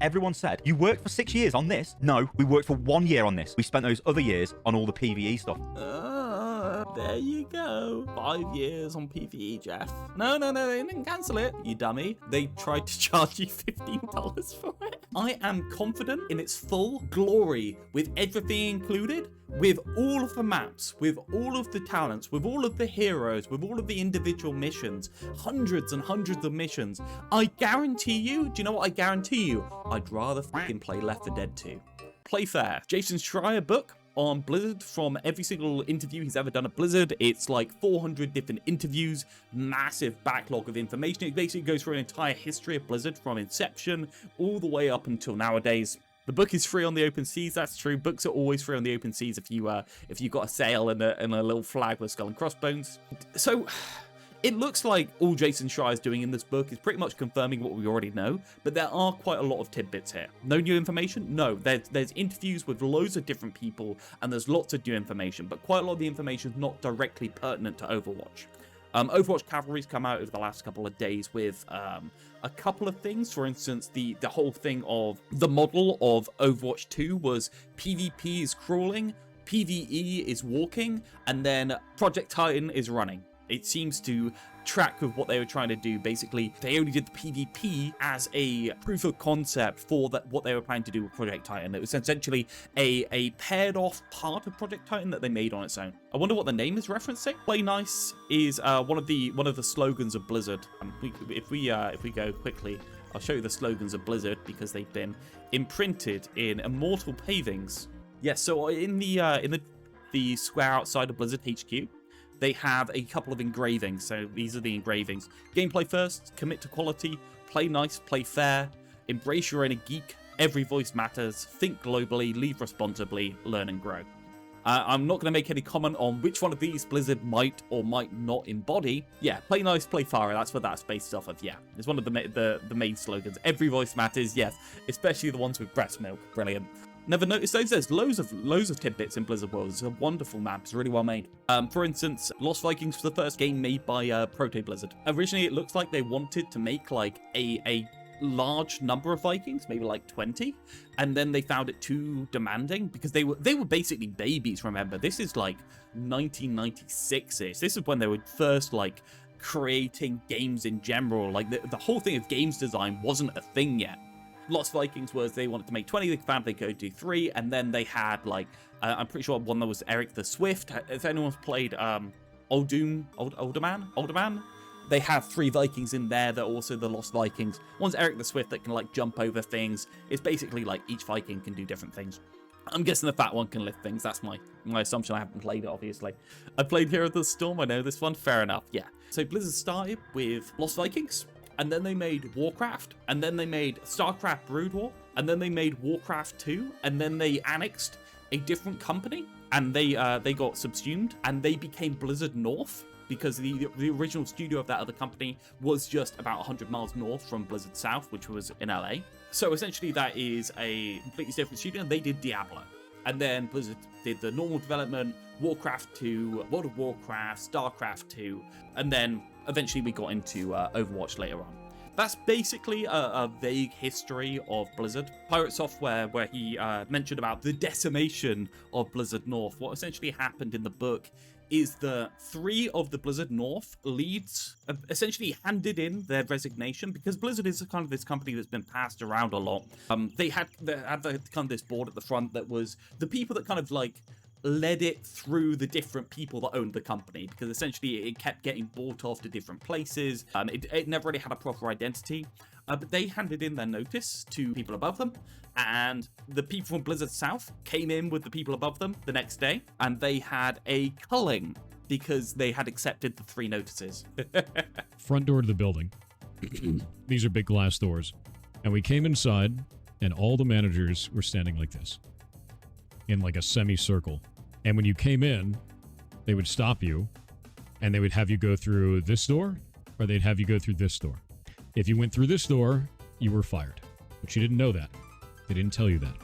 Everyone said, you worked for 6 years on this? No, we worked for 1 year on this. We spent those other years on all the PvE stuff. There you go. 5 years on PvE, Jeff. No, they didn't cancel it, you dummy. They tried to charge you $15 for it. I am confident in its full glory, with everything included, with all of the maps, with all of the talents, with all of the heroes, with all of the individual missions, hundreds and hundreds of missions. I guarantee you, do you know what I guarantee you? I'd rather fucking play Left 4 Dead 2. Play fair. Jason Schreier book on Blizzard, from every single interview he's ever done at Blizzard. It's like 400 different interviews, massive backlog of information. It basically goes through an entire history of Blizzard from inception all the way up until nowadays. The book is free on the open seas, that's true. Books are always free on the open seas if you got a sale and a little flag with skull and crossbones. So it looks like all Jason Schreier is doing in this book is pretty much confirming what we already know, but there are quite a lot of tidbits here. No new information? No. There's interviews with loads of different people, and there's lots of new information, but quite a lot of the information is not directly pertinent to Overwatch. Overwatch Cavalry's come out over the last couple of days with a couple of things. For instance, the whole thing of the model of Overwatch 2 was PvP is crawling, PvE is walking, and then Project Titan is running. It seems to track with what they were trying to do. Basically, they only did the PvP as a proof of concept for what they were planning to do with Project Titan. It was essentially a paired off part of Project Titan that they made on its own. I wonder what the name is referencing. Play nice is one of the slogans of Blizzard. If we go quickly, I'll show you the slogans of Blizzard because they've been imprinted in immortal pavings. Yes, so in the square outside of Blizzard HQ, they have a couple of engravings. So these are the engravings. Gameplay first, commit to quality, play nice, play fair, embrace your inner geek, every voice matters, think globally, lead responsibly, learn and grow. I'm not going to make any comment on which one of these Blizzard might or might not embody. Yeah, play nice, play fair, that's what that's based off of, yeah. It's one of the main slogans. Every voice matters, yes, especially the ones with breast milk. Brilliant. Never noticed those. There's loads of tidbits in Blizzard World. It's a wonderful map. It's really well made. For instance, Lost Vikings was the first game made by Proto Blizzard. Originally, it looks like they wanted to make like a large number of Vikings, maybe like 20, and then they found it too demanding because they were basically babies. Remember, this is like 1996ish. This is when they were first like creating games in general. Like the whole thing of games design wasn't a thing yet. Lost Vikings was they wanted to make 20, they found they could do 3, and then they had like I'm pretty sure one that was Eric the Swift. If anyone's played Olderman, they have 3 Vikings in there that are also the Lost Vikings. One's Eric the Swift that can like jump over things. It's basically like each Viking can do different things. I'm guessing the fat one can lift things. That's my assumption. I haven't played it, obviously. I played Hero of the Storm. I know this one. Fair enough. Yeah. So Blizzard started with Lost Vikings, and then they made Warcraft, and then they made StarCraft Brood War, and then they made Warcraft 2, and then they annexed a different company, and they got subsumed, and they became Blizzard North, because the original studio of that other company was just about 100 miles north from Blizzard South, which was in LA. So essentially that is a completely different studio, and they did Diablo. And then Blizzard did the normal development, Warcraft 2, World of Warcraft, StarCraft 2, and then eventually we got into Overwatch later on. That's basically a vague history of Blizzard. Pirate Software, where he mentioned about the decimation of Blizzard North. What essentially happened in the book is that 3 of the Blizzard North leads essentially handed in their resignation, because Blizzard is kind of this company that's been passed around a lot. They had kind of this board at the front that was the people that kind of like led it through the different people that owned the company, because essentially it kept getting bought off to different places. It never really had a proper identity. But they handed in their notice to people above them, and the people from Blizzard South came in with the people above them the next day, and they had a culling because they had accepted the 3 notices. Front door to the building. These are big glass doors. And we came inside, and all the managers were standing like this, in like a semicircle. And when you came in, they would stop you, and they would have you go through this door, or they'd have you go through this door. If you went through this door, you were fired. But you didn't know that. They didn't tell you that.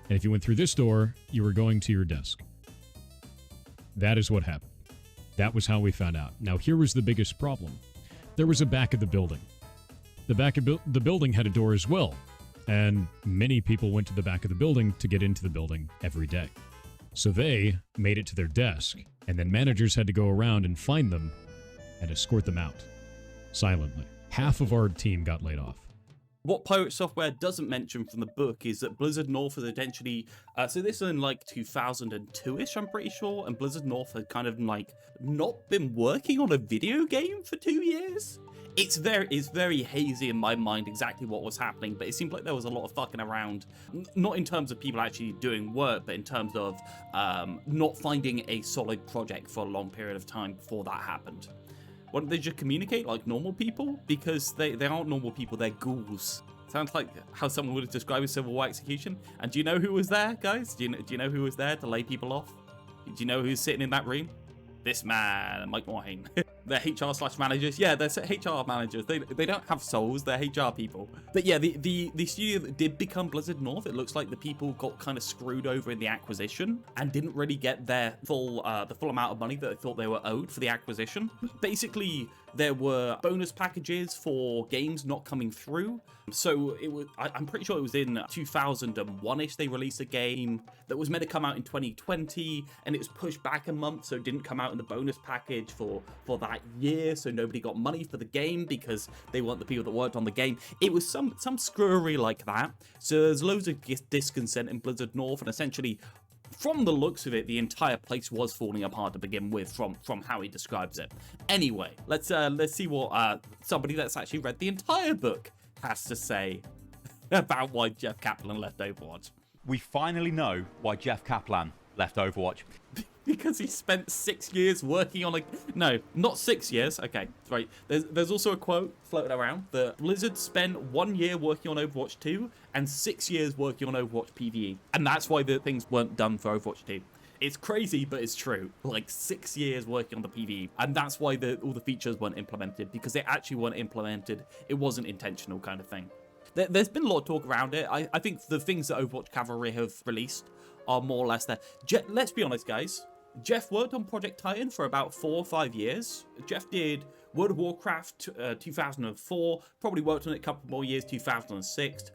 And if you went through this door, you were going to your desk. That is what happened. That was how we found out. Now, here was the biggest problem. There was a back of the building. The back of the building had a door as well. and many people went to the back of the building to get into the building every day. So they made it to their desk, and then managers had to go around and find them and escort them out silently. Half of our team got laid off. What Pirate Software doesn't mention from the book is that Blizzard North had eventually, so this was in like 2002-ish, I'm pretty sure, and Blizzard North had kind of like not been working on a video game for 2 years. It's very hazy in my mind exactly what was happening, but it seemed like there was a lot of fucking around, not in terms of people actually doing work, but in terms of not finding a solid project for a long period of time before that happened. Why don't they just communicate like normal people? Because they aren't normal people, they're ghouls. Sounds like how someone would have described a Civil War execution. And do you know who was there, guys? Do you know who was there to lay people off? Do you know who's sitting in that room? This man, Mike Morhaime. They're HR/managers. Yeah, they're HR managers. They don't have souls. They're HR people. But yeah, the studio that did become Blizzard North, it looks like the people got kind of screwed over in the acquisition and didn't really get their full the full amount of money that they thought they were owed for the acquisition. Basically, there were bonus packages for games not coming through. So it was, I'm pretty sure it was in 2001-ish they released a game that was meant to come out in 2020, and it was pushed back a month, so it didn't come out in the bonus package for that year, so nobody got money for the game because they weren't the people that worked on the game. It was some screwery like that. So there's loads of discontent in Blizzard North, and essentially, from the looks of it, the entire place was falling apart to begin with, from how he describes it. Anyway, let's see what somebody that's actually read the entire book has to say about why Jeff Kaplan left Overwatch. We finally know why Jeff Kaplan left Overwatch. Because he spent 6 years working on a... No, not 6 years. Okay, right. There's also a quote floating around that Blizzard spent 1 year working on Overwatch 2 and 6 years working on Overwatch PvE. And that's why the things weren't done for Overwatch 2. It's crazy, but it's true. Like 6 years working on the PvE. And that's why all the features weren't implemented, because they actually weren't implemented. It wasn't intentional kind of thing. There's been a lot of talk around it. I think the things that Overwatch Cavalry have released are more or less there. Let's be honest, guys. Jeff worked on Project Titan for about 4 or 5 years. Jeff did World of Warcraft 2004, probably worked on it a couple more years, 2006.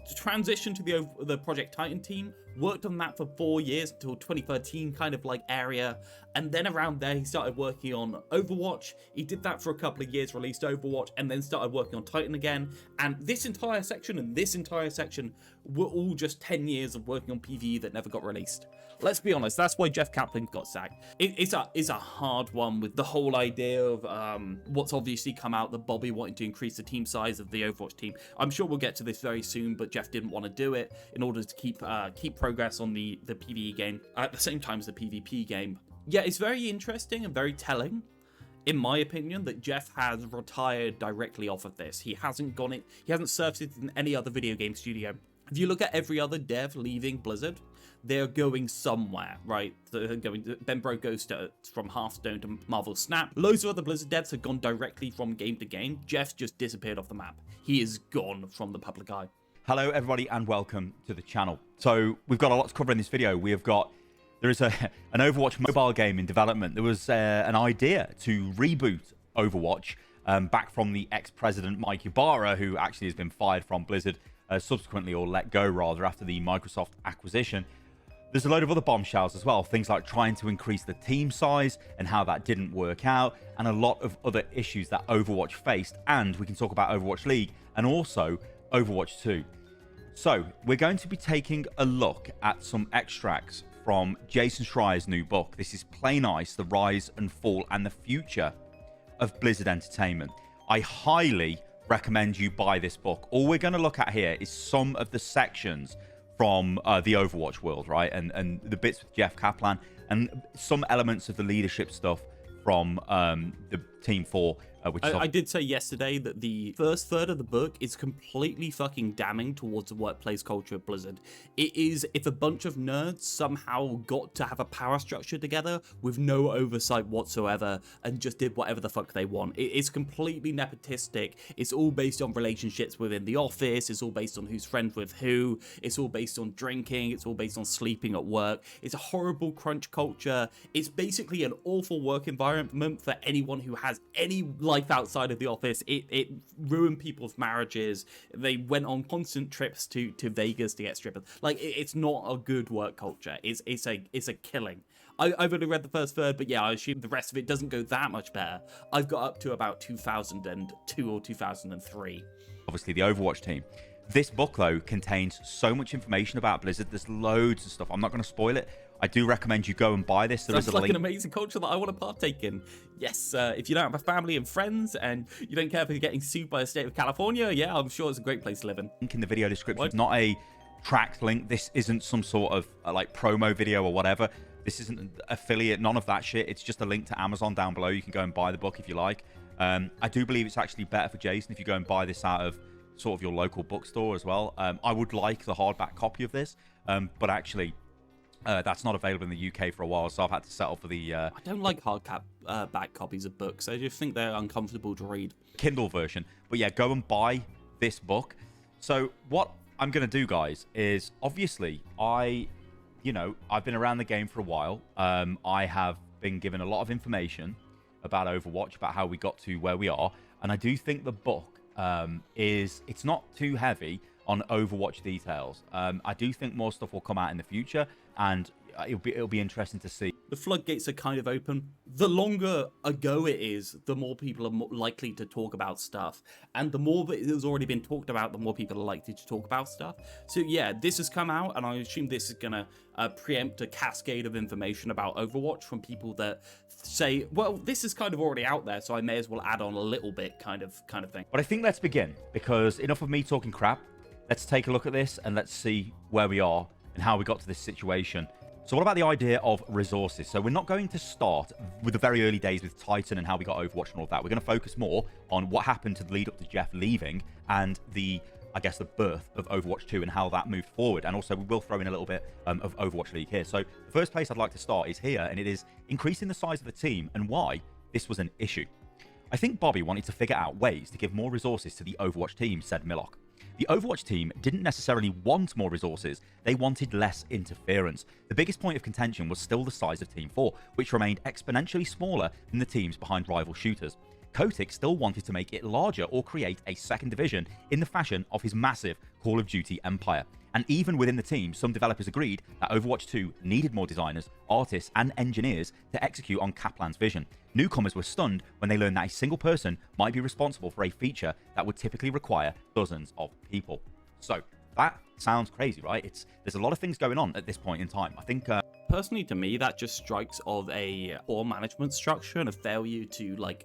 To transition to the Project Titan team, worked on that for 4 years until 2013 kind of like area, and then around there he started working on Overwatch. He did that for a couple of years, released Overwatch, and then started working on Titan again. And this entire section and this entire section were all just 10 years of working on PvE that never got released. Let's be honest, that's why Jeff Kaplan got sacked. It's a hard one with the whole idea of what's obviously come out, that Bobby wanting to increase the team size of the Overwatch team. I'm sure we'll get to this very soon, but Jeff didn't want to do it in order to keep progress on the PvE game at the same time as the PvP game. Yeah, it's very interesting and very telling, in my opinion, that Jeff has retired directly off of this. He hasn't surfaced in any other video game studio. If you look at every other dev leaving Blizzard, they're going somewhere, right? They're going. Ben Bro goes from Hearthstone to Marvel Snap. Loads of other Blizzard devs have gone directly from game to game. Jeff's just disappeared off the map. He is gone from the public eye. Hello, everybody, and welcome to the channel. So we've got a lot to cover in this video. There is an Overwatch mobile game in development. There was an idea to reboot Overwatch back from the ex-president Mike Ibarra, who actually has been fired from Blizzard subsequently, or let go rather, after the Microsoft acquisition. There's a load of other bombshells as well, things like trying to increase the team size and how that didn't work out, and a lot of other issues that Overwatch faced. And we can talk about Overwatch League and also Overwatch 2. So we're going to be taking a look at some extracts from Jason Schreier's new book. This is Plain Ice: The Rise and Fall and the Future of Blizzard Entertainment. I highly recommend you buy this book. All we're going to look at here is some of the sections from the Overwatch world, right? And the bits with Jeff Kaplan and some elements of the leadership stuff from the Team 4. I did say yesterday that the first third of the book is completely fucking damning towards the workplace culture of Blizzard. It is if a bunch of nerds somehow got to have a power structure together with no oversight whatsoever and just did whatever the fuck they want. It's completely nepotistic. It's all based on relationships within the office. It's all based on who's friends with who. It's all based on drinking. It's all based on sleeping at work. It's a horrible crunch culture. It's basically an awful work environment for anyone who has has any life outside of the office. It ruined people's marriages. They went on constant trips to Vegas to get strippers. Like, it's not a good work culture. It's a killing. I've only read the first third, but yeah, I assume the rest of it doesn't go that much better. I've got up to about 2002 or 2003. Obviously, the Overwatch team. This book, though, contains so much information about Blizzard. There's loads of stuff. I'm not going to spoil it. I do recommend you go and buy this. There Sounds is a like link. an amazing culture that I want to partake in. Yes, if you don't have a family and friends and you don't care if you're getting sued by the state of California, yeah, I'm sure it's a great place to live in. Link in the video description. What? It's not a tracked link. This isn't some sort of like promo video or whatever. This isn't affiliate, none of that shit. It's just a link to Amazon down below. You can go and buy the book if you like. I do believe it's actually better for Jason if you go and buy this out of sort of your local bookstore as well. I would like the hardback copy of this, but actually that's not available in the UK for a while, so I've had to settle for the I don't like back copies of books. I just think they're uncomfortable to read. Kindle version. But yeah, go and buy this book. So what I'm going to do, guys, is obviously I've been around the game for a while. I have been given a lot of information about Overwatch, about how we got to where we are, and I do think the book it's not too heavy on Overwatch details. I do think more stuff will come out in the future, and it'll be interesting to see. The floodgates are kind of open. The longer ago it is, the more people are more likely to talk about stuff. And the more that it has already been talked about, the more people are likely to talk about stuff. So yeah, this has come out, and I assume this is going to preempt a cascade of information about Overwatch from people that say, well, this is kind of already out there, so I may as well add on a little bit kind of thing. But I think let's begin, because enough of me talking crap. Let's take a look at this, and let's see where we are and how we got to this situation. So what about the idea of resources? So we're not going to start with the very early days with Titan and how we got Overwatch and all of that. We're going to focus more on what happened to the lead up to Jeff leaving and the birth of Overwatch 2 and how that moved forward. And also we will throw in a little bit of Overwatch League here. So the first place I'd like to start is here, and it is increasing the size of the team and why this was an issue. I think Bobby wanted to figure out ways to give more resources to the Overwatch team, said Millock. The Overwatch team didn't necessarily want more resources, they wanted less interference. The biggest point of contention was still the size of Team 4, which remained exponentially smaller than the teams behind rival shooters. Kotick still wanted to make it larger or create a second division in the fashion of his massive Call of Duty empire. And even within the team, some developers agreed that Overwatch 2 needed more designers, artists, and engineers to execute on Kaplan's vision. Newcomers were stunned when they learned that a single person might be responsible for a feature that would typically require dozens of people. So that sounds crazy, right? There's a lot of things going on at this point in time. I think personally, to me, that just strikes of a poor management structure and a failure to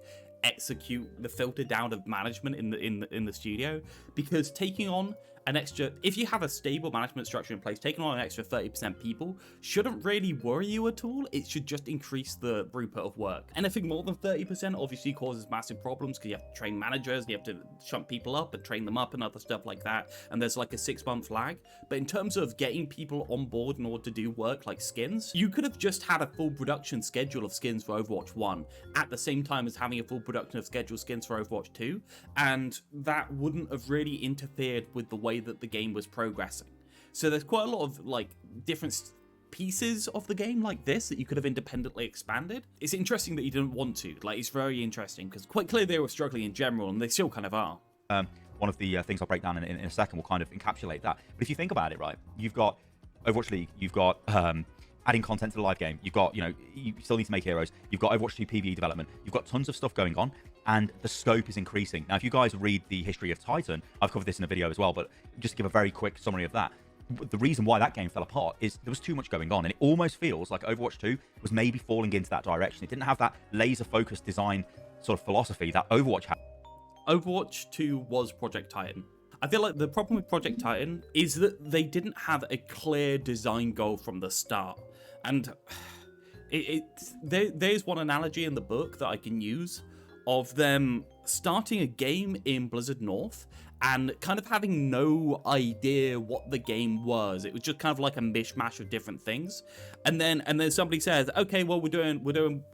execute the filter down of management in the studio, because taking on an extra, if you have a stable management structure in place, taking on an extra 30% people shouldn't really worry you at all. It should just increase the throughput of work. Anything more than 30% obviously causes massive problems, because you have to train managers, you have to shunt people up and train them up and other stuff like that, and there's like a 6-month lag. But in terms of getting people on board in order to do work like skins, you could have just had a full production schedule of skins for Overwatch 1 at the same time as having a full production of scheduled skins for Overwatch 2, and that wouldn't have really interfered with the way that the game was progressing. So there's quite a lot of different pieces of the game like this that you could have independently expanded. It's interesting that you didn't want to. It's very interesting, because quite clear they were struggling in general, and they still kind of are. One of the things I'll break down in a second will kind of encapsulate that. But if you think about it, right, you've got Overwatch League, you've got adding content to the live game, you've got, you still need to make heroes, you've got Overwatch 2 PvE development, you've got tons of stuff going on, and the scope is increasing. Now, if you guys read the history of Titan, I've covered this in a video as well, but just to give a very quick summary of that, the reason why that game fell apart is there was too much going on, and it almost feels like Overwatch 2 was maybe falling into that direction. It didn't have that laser-focused design sort of philosophy that Overwatch had. Overwatch 2 was Project Titan. I feel like the problem with Project Titan is that they didn't have a clear design goal from the start. And there's one analogy in the book that I can use of them starting a game in Blizzard North and kind of having no idea what the game was. It was just kind of like a mishmash of different things. And then somebody says, okay, well, we're doing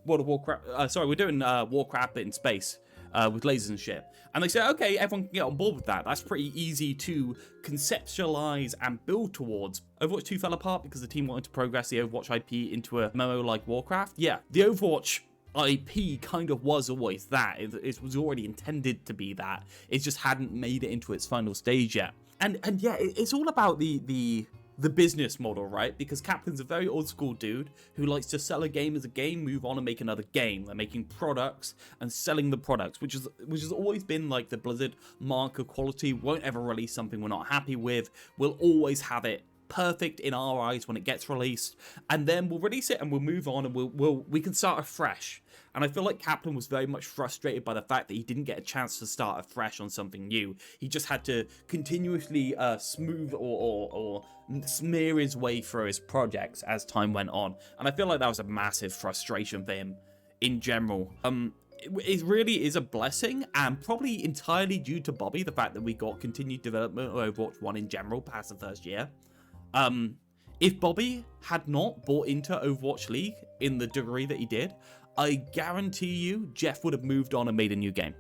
World of Warcraft. We're doing Warcraft in space. With lasers and shit. And they say, okay, everyone can get on board with that. That's pretty easy to conceptualize and build towards. Overwatch 2 fell apart because the team wanted to progress the Overwatch IP into a MMO like Warcraft. Yeah, the Overwatch IP kind of was always that. It was already intended to be that. It just hadn't made it into its final stage yet. And yeah, it's all about the business model, right? Because Kaplan's a very old school dude who likes to sell a game as a game, move on and make another game. They're making products and selling the products, which has always been like the Blizzard mark of quality. Won't ever release something we're not happy with. We'll always have it perfect in our eyes when it gets released, and then we'll release it and we'll move on and we can start afresh. And I feel like Kaplan was very much frustrated by the fact that he didn't get a chance to start afresh on something new. He just had to continuously smooth or smear his way through his projects as time went on, and I feel like that was a massive frustration for him in general. It really is a blessing, and probably entirely due to Bobby, the fact that we got continued development of Overwatch 1 in general past the first year. If Bobby had not bought into Overwatch League in the degree that he did, I guarantee you Jeff would have moved on and made a new game.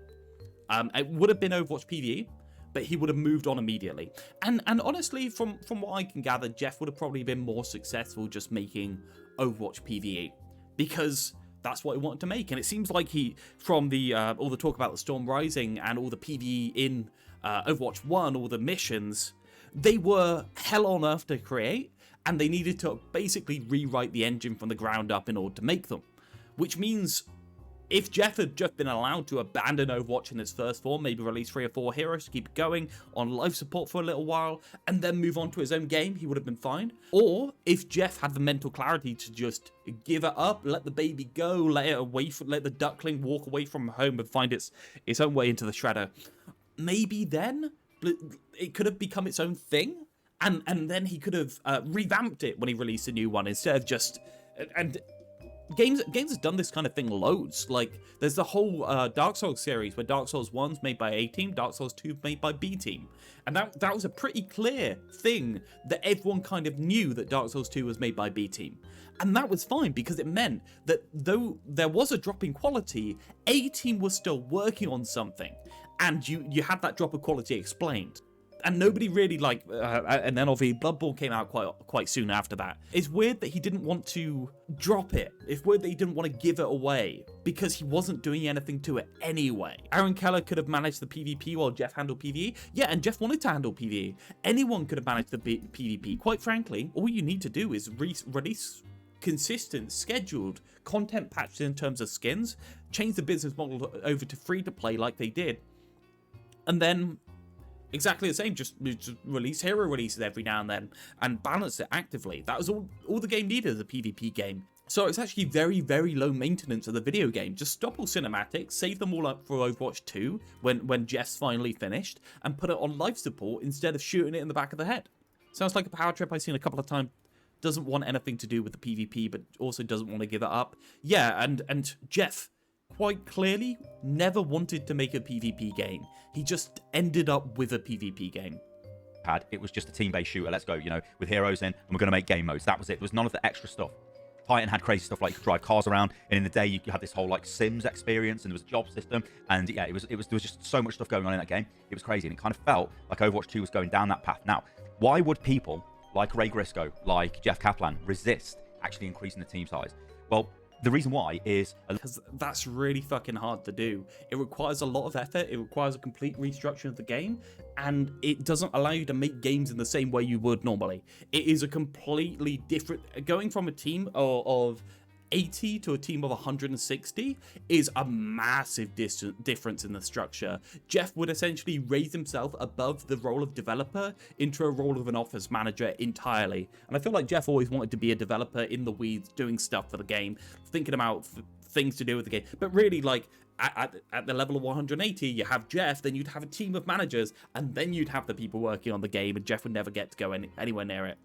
It would have been Overwatch PvE, but he would have moved on immediately. And honestly, from what I can gather, Jeff would have probably been more successful just making Overwatch PvE, because that's what he wanted to make. And it seems like he, from the all the talk about the Storm Rising and all the PvE in Overwatch 1, all the missions, they were hell on earth to create, and they needed to basically rewrite the engine from the ground up in order to make them. Which means if Jeff had just been allowed to abandon Overwatch in its first form, maybe release 3 or 4 heroes to keep it going on life support for a little while, and then move on to his own game, he would have been fine. Or if Jeff had the mental clarity to just give it up, let the baby go, let the duckling walk away from home and find its own way into the Shredder, maybe then it could have become its own thing, and then he could have revamped it when he released a new one, instead of just... And games has done this kind of thing loads. Like, there's the whole Dark Souls series, where Dark Souls 1's made by A Team, Dark Souls 2 made by B Team. And that was a pretty clear thing that everyone kind of knew, that Dark Souls 2 was made by B Team. And that was fine, because it meant that though there was a drop in quality, A Team was still working on something. And you had that drop of quality explained. And nobody really and then obviously Bloodborne came out quite soon after that. It's weird that he didn't want to drop it. It's weird that he didn't want to give it away, because he wasn't doing anything to it anyway. Aaron Keller could have managed the PvP while Jeff handled PvE. Yeah, and Jeff wanted to handle PvE. Anyone could have managed the PvP. Quite frankly, all you need to do is release consistent, scheduled content patches in terms of skins, change the business model over to free-to-play like they did, and then exactly the same, just release hero releases every now and then and balance it actively. That was all the game needed as a PvP game. So it's actually very, very low maintenance of the video game. Just stop all cinematics, save them all up for Overwatch 2 when Jeff's finally finished, and put it on life support instead of shooting it in the back of the head. Sounds like a power trip I've seen a couple of times. Doesn't want anything to do with the PvP, but also doesn't want to give it up. Yeah, and Jeff quite clearly never wanted to make a PvP game. He just ended up with a PvP game. It was just a team-based shooter. Let's go, with heroes in, and we're going to make game modes. That was it. There was none of the extra stuff. Titan had crazy stuff like you could drive cars around, and in the day you had this whole like Sims experience, and there was a job system, and yeah, there was just so much stuff going on in that game. It was crazy, and it kind of felt like Overwatch 2 was going down that path. Now, why would people like Ray Grisco, like Jeff Kaplan, resist actually increasing the team size? Well, the reason why is because that's really fucking hard to do. It requires a lot of effort. It requires a complete restructuring of the game, and it doesn't allow you to make games in the same way you would normally. It is a completely different... Going from a team of 80 to a team of 160 is a massive difference in the structure. Jeff would essentially raise himself above the role of developer into a role of an office manager entirely. And I feel like Jeff always wanted to be a developer in the weeds, doing stuff for the game, thinking about things to do with the game. But really, like, at the level of 180, you have Jeff, then you'd have a team of managers, and then you'd have the people working on the game, and Jeff would never get to go anywhere near it.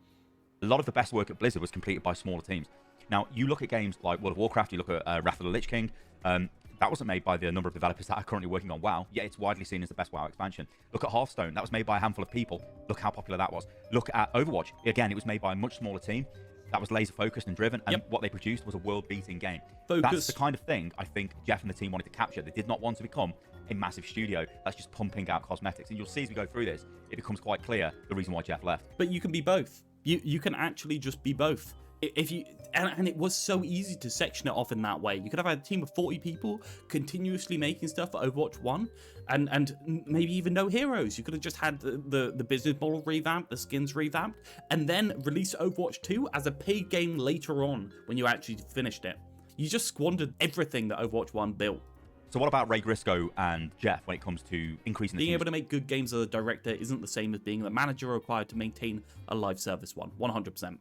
A lot of the best work at Blizzard was completed by smaller teams. Now, you look at games like World of Warcraft, you look at Wrath of the Lich King, that wasn't made by the number of developers that are currently working on WoW, yet it's widely seen as the best WoW expansion. Look at Hearthstone, that was made by a handful of people. Look how popular that was. Look at Overwatch, again, it was made by a much smaller team that was laser focused and driven, and what they produced was a world-beating game. That's the kind of thing I think Jeff and the team wanted to capture. They did not want to become a massive studio that's just pumping out cosmetics. And you'll see as we go through this, it becomes quite clear the reason why Jeff left. But you can be both. You can actually just be both. if you and it was so easy to section it off in that way. You could have had a team of 40 people continuously making stuff for Overwatch 1 and maybe even no heroes. You could have just had the business model revamped, the skins revamped, and then release Overwatch 2 as a paid game later on when you actually finished it. You just squandered everything that Overwatch 1 built. So what about Ray Grisco and Jeff when it comes to increasing the Being able to make good games as a director isn't the same as being the manager required to maintain a live service one. 100%.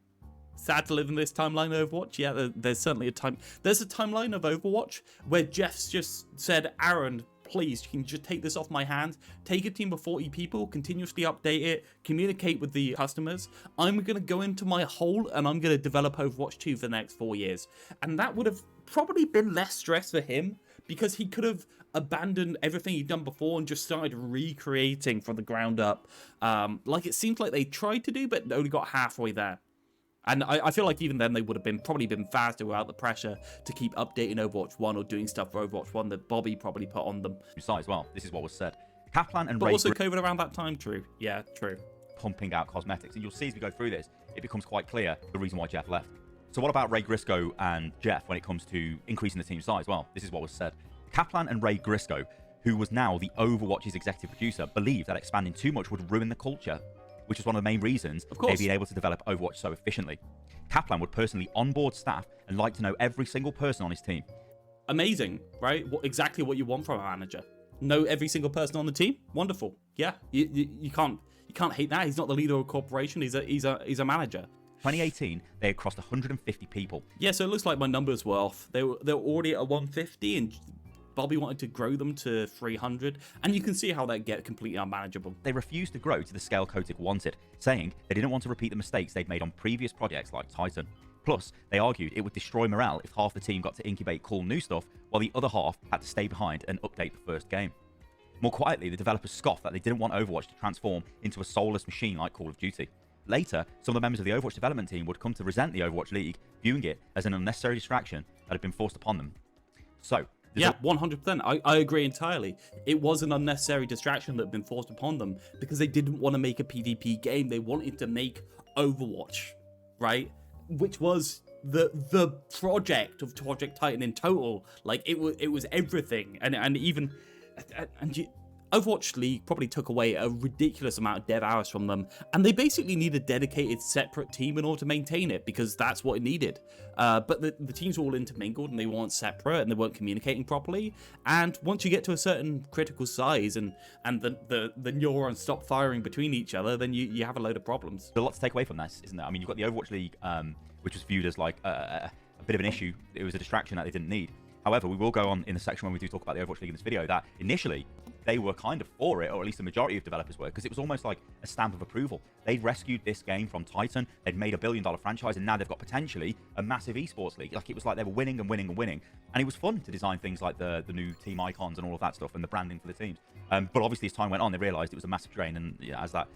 Sad to live in this timeline of Overwatch. Yeah, there's certainly a timeline of Overwatch where Jeff's just said, Aaron, please, can you just take this off my hands? Take a team of 40 people, continuously update it, communicate with the customers. I'm going to go into my hole and I'm going to develop Overwatch 2 for the next 4 years. And that would have probably been less stress for him because he could have abandoned everything he'd done before and just started recreating from the ground up. Like it seems like they tried to do, but only got halfway there. And I feel like even then they would have probably been faster without the pressure to keep updating Overwatch 1 or doing stuff for Overwatch 1 that Bobby probably put on them. As well, this is what was said. Kaplan and but Ray also COVID around that time, true. Yeah, true. Pumping out cosmetics. And you'll see as we go through this, it becomes quite clear the reason why Jeff left. So what about Ray Grisco and Jeff when it comes to increasing the team size? Well, this is what was said. Kaplan and Ray Grisco, who was now the Overwatch's executive producer, believed that expanding too much would ruin the culture, which is one of the main reasons they've been able to develop Overwatch so efficiently. Kaplan would personally onboard staff and like to know every single person on his team. Amazing, right? Exactly what you want from a manager. Know every single person on the team. Wonderful. Yeah, you can't hate that. He's not the leader of a corporation. He's a manager. 2018, they had crossed 150 people. Yeah, so it looks like my numbers were off. They were already at 150 and Bobby wanted to grow them to 300, and you can see how that get completely unmanageable. They refused to grow to the scale Kotick wanted, saying they didn't want to repeat the mistakes they'd made on previous projects like Titan. Plus, they argued it would destroy morale if half the team got to incubate cool new stuff, while the other half had to stay behind and update the first game. More quietly, the developers scoffed that they didn't want Overwatch to transform into a soulless machine like Call of Duty. Later, some of the members of the Overwatch development team would come to resent the Overwatch League, viewing it as an unnecessary distraction that had been forced upon them. So, yeah, 100%. I agree entirely. It was an unnecessary distraction that had been forced upon them because they didn't want to make a PvP game. They wanted to make Overwatch, right? Which was the project of Project Titan in total. Like it was everything, and even Overwatch League probably took away a ridiculous amount of dev hours from them, and they basically need a dedicated separate team in order to maintain it because that's what it needed. But the teams were all intermingled and they weren't separate and they weren't communicating properly. And once you get to a certain critical size and the neurons stop firing between each other, then you have a load of problems. There's a lot to take away from this, isn't there? I mean, you've got the Overwatch League, which was viewed as like a bit of an issue. It was a distraction that they didn't need. However, we will go on in the section when we do talk about the Overwatch League in this video that initially they were kind of for it, or at least the majority of developers were, because it was almost like a stamp of approval. They'd rescued this game from Titan, they'd made $1 billion franchise, and now they've got potentially a massive esports league. Like, it was like they were winning and winning and winning. And it was fun to design things like the new team icons and all of that stuff and the branding for the teams. But obviously, as time went on, they realized it was a massive drain, and yeah, as that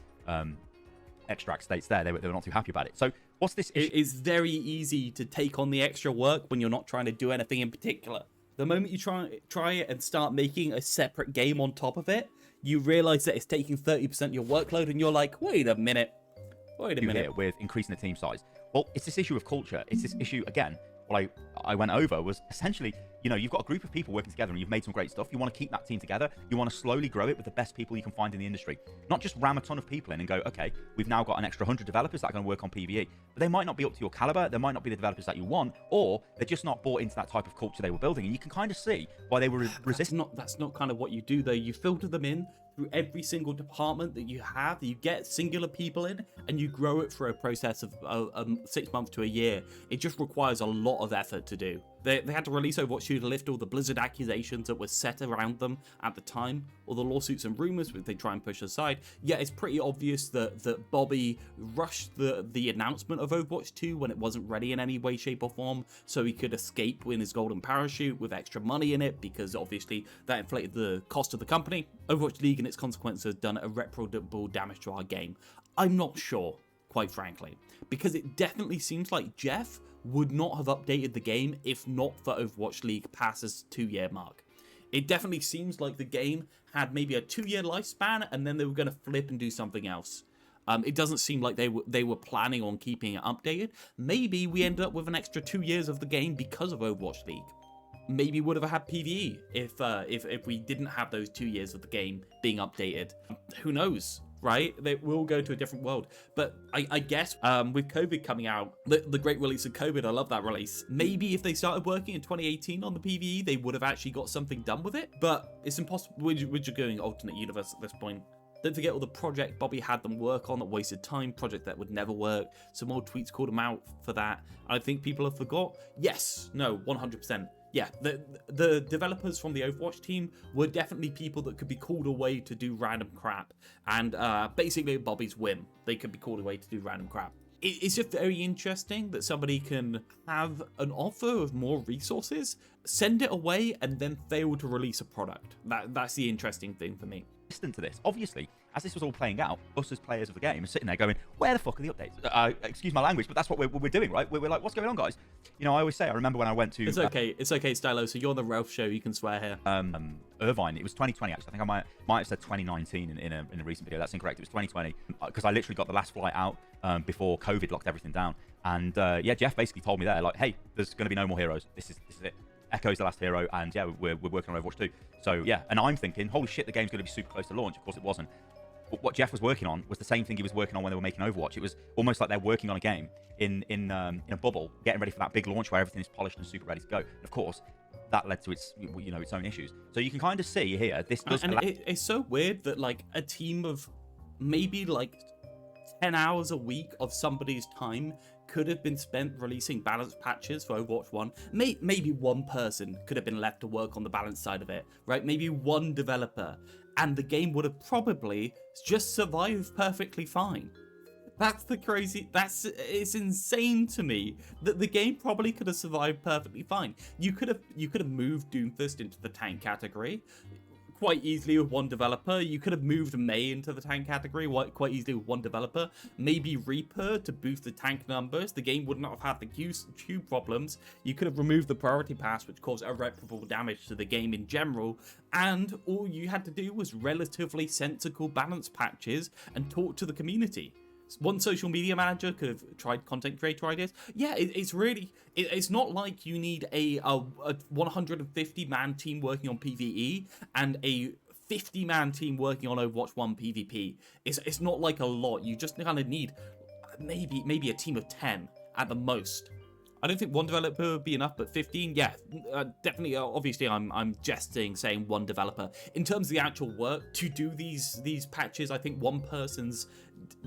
extract states there, they were not too happy about it. So what's this issue? It's very easy to take on the extra work when you're not trying to do anything in particular. The moment you try it and start making a separate game on top of it, you realize that it's taking 30% of your workload, and you're like, wait a minute. Here with increasing the team size. Well, it's this issue of culture. It's this issue, again, what I went over was essentially, you know, you've got a group of people working together and you've made some great stuff. You want to keep that team together. You want to slowly grow it with the best people you can find in the industry. Not just ram a ton of people in and go, okay, we've now got an extra 100 developers that are going to work on PvE. But they might not be up to your caliber. They might not be the developers that you want, or they're just not bought into that type of culture they were building. And you can kind of see why they were resistant. That's not kind of what you do, though. You filter them in through every single department that you have. You get singular people in and you grow it through a process of 6 months to a year. It just requires a lot of effort to do. They had to release Overwatch 2 to lift all the Blizzard accusations that were set around them at the time, all the lawsuits and rumors which they try and push aside. Yeah, it's pretty obvious that Bobby rushed the announcement of Overwatch 2 when it wasn't ready in any way, shape or form, so he could escape in his golden parachute with extra money in it, because obviously that inflated the cost of the company. Overwatch League and its consequences has done irreparable damage to our game. I'm not sure, quite frankly, because it definitely seems like Jeff would not have updated the game if not for Overwatch League past its 2-year mark. It definitely seems like the game had maybe a 2-year lifespan and then they were going to flip and do something else. It doesn't seem like they were planning on keeping it updated. Maybe we ended up with an extra 2 years of the game because of Overwatch League. Maybe would have had PvE if we didn't have those 2 years of the game being updated. Who knows, right? They will go to a different world. But I guess with COVID coming out, the great release of COVID, I love that release. Maybe if they started working in 2018 on the PvE, they would have actually got something done with it. But it's impossible. We're just going alternate universe at this point. Don't forget all the project Bobby had them work on that wasted time, project that would never work. Some old tweets called him out for that. I think people have forgot. Yes, no, 100%. Yeah, the developers from the Overwatch team were definitely people that could be called away to do random crap. And basically Bobby's whim, they could be called away to do random crap. It's just very interesting that somebody can have an offer of more resources, send it away, and then fail to release a product. That's the interesting thing for me. To this, obviously, as this was all playing out, us as players of the game are sitting there going, where the fuck are the updates? Excuse my language, but that's what we're doing, right? We're like, what's going on, guys? You know, I always say, I remember when I went to... It's okay, Stylo, so you're on the Ralph show, you can swear here. Irvine, it was 2020, actually. I think I might have said 2019 in a recent video. That's incorrect. It was 2020, because I literally got the last flight out before COVID locked everything down. And yeah, Jeff basically told me there, like, hey, there's going to be no more heroes. This is it. Echo's the last hero, and yeah, we're working on Overwatch 2. So yeah, and I'm thinking, holy shit, the game's going to be super close to launch. Of course it wasn't. But what Jeff was working on was the same thing he was working on when they were making Overwatch. It was almost like they're working on a game in a bubble, getting ready for that big launch where everything is polished and super ready to go. And of course, that led to its own issues. So you can kind of see here, this does... And it's so weird that like a team of maybe like 10 hours a week of somebody's time could have been spent releasing balance patches for Overwatch 1. Maybe one person could have been left to work on the balance side of it, right? Maybe one developer, and the game would have probably just survived perfectly fine. That's the crazy... It's insane to me that the game probably could have survived perfectly fine. You could have moved Doomfist into the tank category quite easily with one developer. You could have moved May into the tank category quite easily with one developer. Maybe Reaper to boost the tank numbers. The game would not have had the queue problems. You could have removed the priority pass, which caused irreparable damage to the game in general. And all you had to do was relatively sensible balance patches and talk to the community. One social media manager could have tried content creator ideas. Yeah, it's really... It's not like you need a 150-man team working on PvE and a 50-man team working on Overwatch 1 PvP. It's not like a lot. You just kind of need maybe a team of 10 at the most. I don't think one developer would be enough, but 15, yeah, definitely. Obviously, I'm jesting, saying one developer. In terms of the actual work to do these patches, I think one person's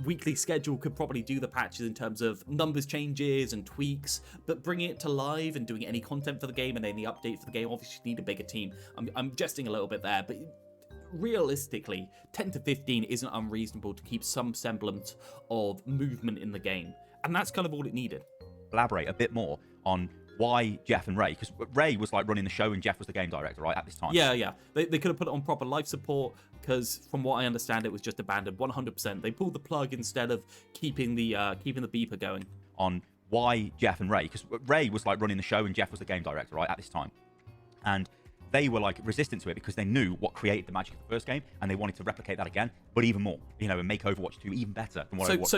weekly schedule could probably do the patches in terms of numbers changes and tweaks, but bringing it to live and doing any content for the game and any updates for the game, obviously you need a bigger team. I'm jesting a little bit there, but realistically, 10 to 15 isn't unreasonable to keep some semblance of movement in the game, and that's kind of all it needed. Elaborate a bit more on why Jeff and Ray, because Ray was like running the show and Jeff was the game director, right, at this time. Yeah. They could have put it on proper life support, because from what I understand, it was just abandoned 100%. They pulled the plug instead of keeping the beeper going. On why Jeff and Ray, because Ray was like running the show and Jeff was the game director, right, at this time. And they were like resistant to it because they knew what created the magic of the first game and they wanted to replicate that again, but even more, and make Overwatch 2 even better than what Overwatch 1 was.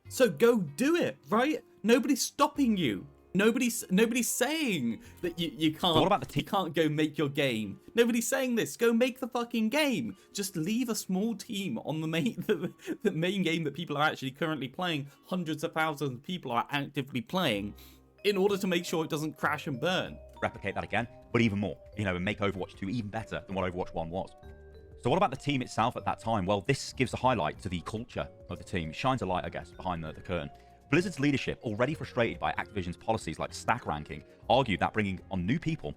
So go do it, right? Nobody's stopping you. Nobody's saying that you can't. What about the team? You can't go make your game. Nobody's saying this. Go make the fucking game. Just leave a small team on the main game that people are actually currently playing. Hundreds of thousands of people are actively playing, in order to make sure it doesn't crash and burn. Replicate that again, but even more, and make Overwatch 2 even better than what Overwatch 1 was. So what about the team itself at that time? Well, this gives a highlight to the culture of the team. It shines a light, I guess, behind the curtain. Blizzard's leadership, already frustrated by Activision's policies like stack ranking, argued that bringing on new people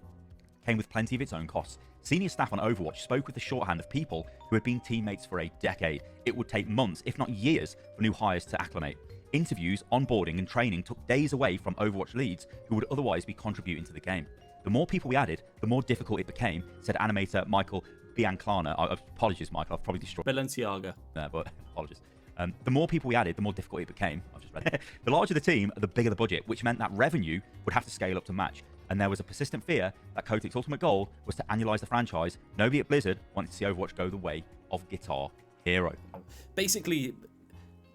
came with plenty of its own costs. Senior staff on Overwatch spoke with the shorthand of people who had been teammates for a decade. It would take months, if not years, for new hires to acclimate. Interviews, onboarding, and training took days away from Overwatch leads who would otherwise be contributing to the game. The more people we added, the more difficult it became, said animator Michael Bianclana. Apologies, Michael, I've probably destroyed Balenciaga. But apologies. The more people we added, the more difficult it became. I've just read it. The larger the team, the bigger the budget, which meant that revenue would have to scale up to match. And there was a persistent fear that Kotick's ultimate goal was to annualize the franchise. Nobody at Blizzard wanted to see Overwatch go the way of Guitar Hero. Basically,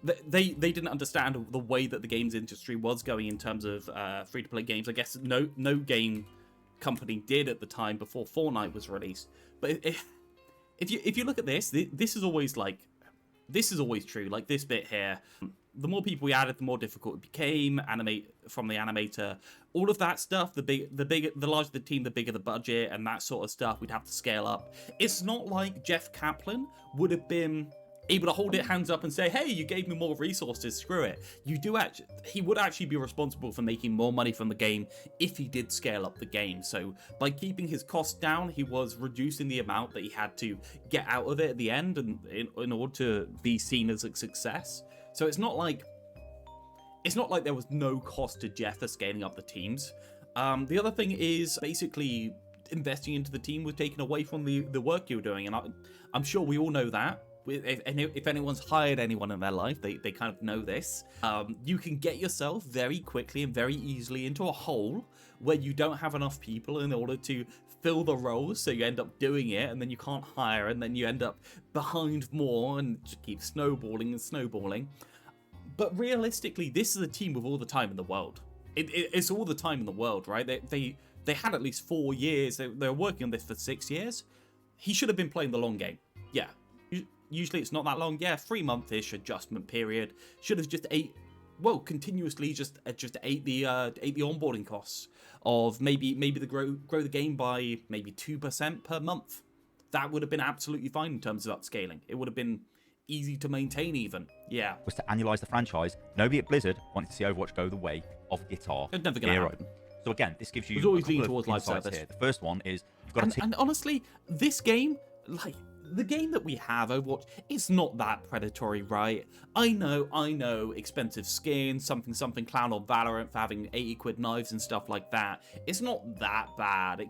they didn't understand the way that the games industry was going in terms of free-to-play games. I guess no game company did at the time before Fortnite was released. But if you look at this is always true. Like this bit here, the more people we added, the more difficult it became. Animate from the animator, all of that stuff. The larger the team, the bigger the budget, and that sort of stuff. We'd have to scale up. It's not like Jeff Kaplan would have been able to hold it hands up and say, hey, you gave me more resources, screw it. He would actually be responsible for making more money from the game if he did scale up the game. So by keeping his costs down, he was reducing the amount that he had to get out of it at the end, and in order to be seen as a success. So it's not like there was no cost to Jeff for scaling up the teams. The other thing is basically investing into the team was taken away from the work you were doing, and I'm sure we all know that. If anyone's hired anyone in their life, they kind of know this. You can get yourself very quickly and very easily into a hole where you don't have enough people in order to fill the roles, so you end up doing it, and then you can't hire, and then you end up behind more, and just keep snowballing and snowballing. But realistically, this is a team with all the time in the world. It's all the time in the world, right? They had at least 4 years. They were working on this for 6 years. He should have been playing the long game. Yeah. Usually it's not that long. Yeah, 3-month-ish adjustment period. Should have just continuously just ate the onboarding costs of maybe the grow the game by maybe 2% per month. That would have been absolutely fine in terms of upscaling. It would have been easy to maintain even. Yeah. Was to annualize the franchise. Nobody at Blizzard wanted to see Overwatch go the way of Guitar It's never going to happen. So again, this gives you It's always a couple leaning towards of live insights service here. The first one is you've got and honestly, this game, like the game that we have, Overwatch, it's not that predatory, right? I know, expensive skins, something clown on Valorant for having 80 quid knives and stuff like that. It's not that bad.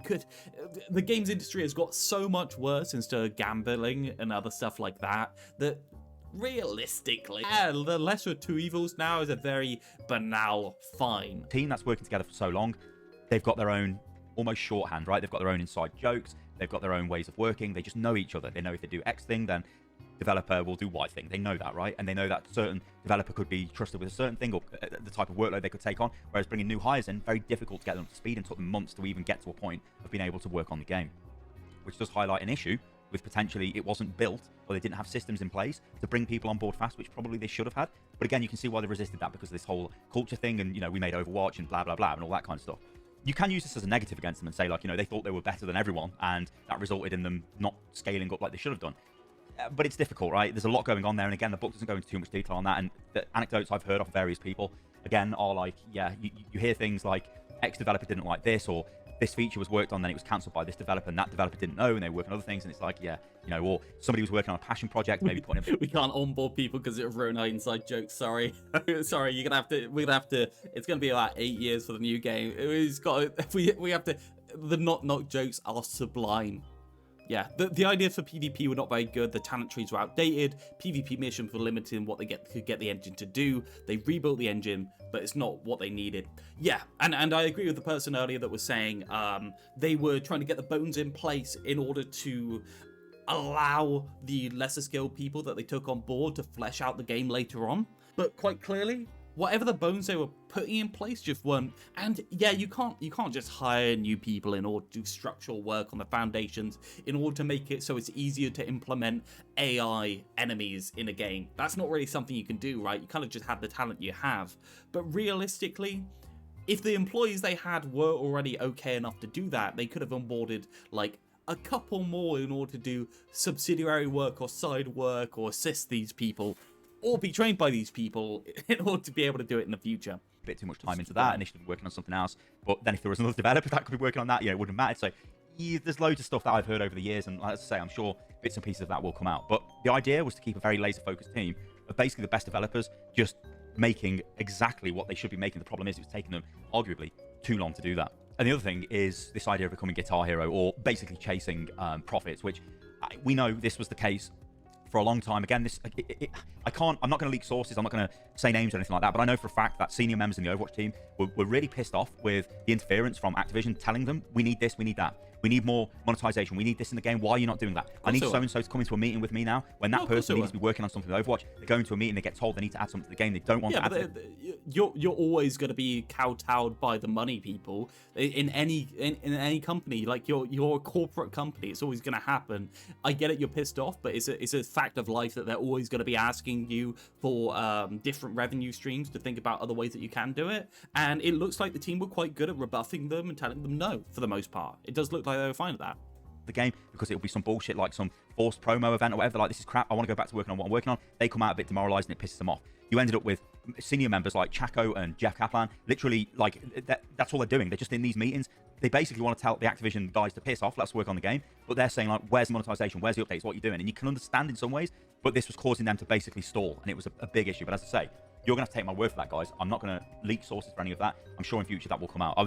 The games industry has got so much worse instead of gambling and other stuff like that, that realistically, the lesser of two evils now is a very banal fine. Team that's working together for so long, they've got their own almost shorthand, right? They've got their own inside jokes. They've got their own ways of working. They just know each other. They know if they do X thing, then developer will do Y thing. They know that, right? And they know that certain developer could be trusted with a certain thing or the type of workload they could take on. Whereas bringing new hires in, very difficult to get them up to speed and took them months to even get to a point of being able to work on the game. Which does highlight an issue with potentially it wasn't built or they didn't have systems in place to bring people on board fast, which probably they should have had. But again, you can see why they resisted that because of this whole culture thing and, we made Overwatch and blah, blah, blah and all that kind of stuff. You can use this as a negative against them and say, like, they thought they were better than everyone, and that resulted in them not scaling up like they should have done. But it's difficult, right? There's a lot going on there, and again, the book doesn't go into too much detail on that, and the anecdotes I've heard of various people, again, are like, yeah, you hear things like, X developer didn't like this, or this feature was worked on, then it was cancelled by this developer, and that developer didn't know, and they were working on other things, and it's like, yeah, or somebody was working on a passion project, maybe putting in... We can't onboard people because it would ruin our inside jokes, sorry. Sorry, we're gonna have to, it's gonna be about 8 years for the new game. We have to, the not jokes are sublime. Yeah, the idea for PvP were not very good. The talent trees were outdated. PvP missions were limited in what they could get the engine to do. They rebuilt the engine, but it's not what they needed. Yeah, and I agree with the person earlier that was saying they were trying to get the bones in place in order to allow the lesser skilled people that they took on board to flesh out the game later on. But quite clearly, whatever the bones they were putting in place just weren't. And yeah, you can't just hire new people in order to do structural work on the foundations in order to make it so it's easier to implement AI enemies in a game. That's not really something you can do, right? You kind of just have the talent you have. But realistically, if the employees they had were already okay enough to do that, they could have onboarded like a couple more in order to do subsidiary work or side work or assist these people or be trained by these people in order to be able to do it in the future. A bit too much time into that, initially working on something else. But then if there was another developer that could be working on that, it wouldn't matter. So there's loads of stuff that I've heard over the years, and like I say, I'm sure bits and pieces of that will come out. But the idea was to keep a very laser-focused team of basically the best developers just making exactly what they should be making. The problem is it was taking them, arguably, too long to do that. And the other thing is this idea of becoming Guitar Hero, or basically chasing profits, which we know this was the case for a long time. Again, I'm not going to leak sources, I'm not going to say names or anything like that, but I know for a fact that senior members in the Overwatch team were really pissed off with the interference from Activision telling them, we need this, we need that. we need more monetization. We need this in the game. Why are you not doing that? I need so-and-so to come into a meeting with me now. When that person needs to be working on something with Overwatch, they go into a meeting, they get told they need to add something to the game. They don't want to add it. You're always going to be kowtowed by the money people in any company. Like you're a corporate company. It's always going to happen. I get it. You're pissed off, but it's a fact of life that they're always going to be asking you for different revenue streams to think about other ways that you can do it. And it looks like the team were quite good at rebuffing them and telling them no for the most part. It does look like they were fine at that. The game, because it'll be some bullshit like some forced promo event or whatever. Like, this is crap. I want to go back to working on what I'm working on. They come out a bit demoralized and it pisses them off. You ended up with senior members like Chaco and Jeff Kaplan. Literally, like, that's all they're doing. They're just in these meetings. They basically want to tell the Activision guys to piss off. Let's work on the game. But they're saying, like, where's the monetization? Where's the updates? What are you doing? And you can understand in some ways, but this was causing them to basically stall. And it was a big issue. But as I say, you're going to have to take my word for that, guys. I'm not going to leak sources for any of that. I'm sure in future that will come out.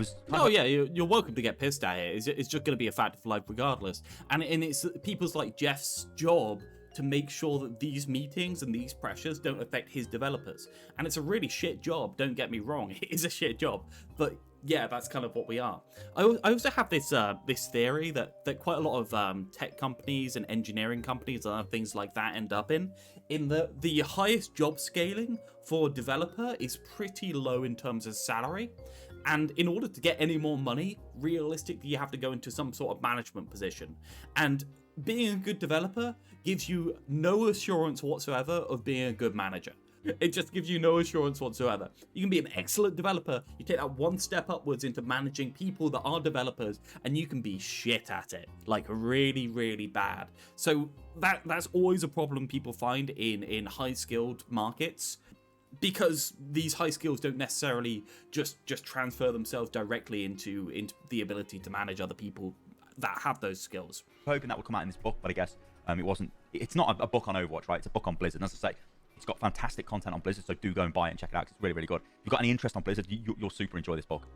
Yeah, you're welcome to get pissed at it. It's just going to be a fact of life regardless. And it's people's like Jeff's job to make sure that these meetings and these pressures don't affect his developers. And it's a really shit job, don't get me wrong. It is a shit job. But yeah, that's kind of what we are. I also have this this theory that quite a lot of tech companies and engineering companies and other things like that end up in the highest job scaling for a developer is pretty low in terms of salary. And in order to get any more money, realistically, you have to go into some sort of management position. And being a good developer gives you no assurance whatsoever of being a good manager. It just gives you no assurance whatsoever. You can be an excellent developer. You take that one step upwards into managing people that are developers, and you can be shit at it, like really, really bad. So that's always a problem people find in high-skilled markets, because these high skills don't necessarily just transfer themselves directly into the ability to manage other people that have those skills. Hoping that would come out in this book, but I guess it wasn't. It's not a book on Overwatch, right? It's a book on Blizzard. And as I say, it's got fantastic content on Blizzard, so do go and buy it and check it out. It's really, really good. If you've got any interest on Blizzard, you'll super enjoy this book.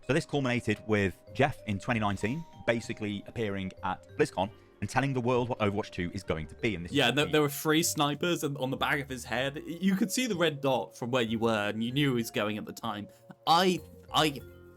So this culminated with Jeff in 2019 basically appearing at BlizzCon and telling the world what Overwatch 2 is going to be. And this there were 3 snipers on the back of his head. You could see the red dot from where you were, and you knew he was going at the time. I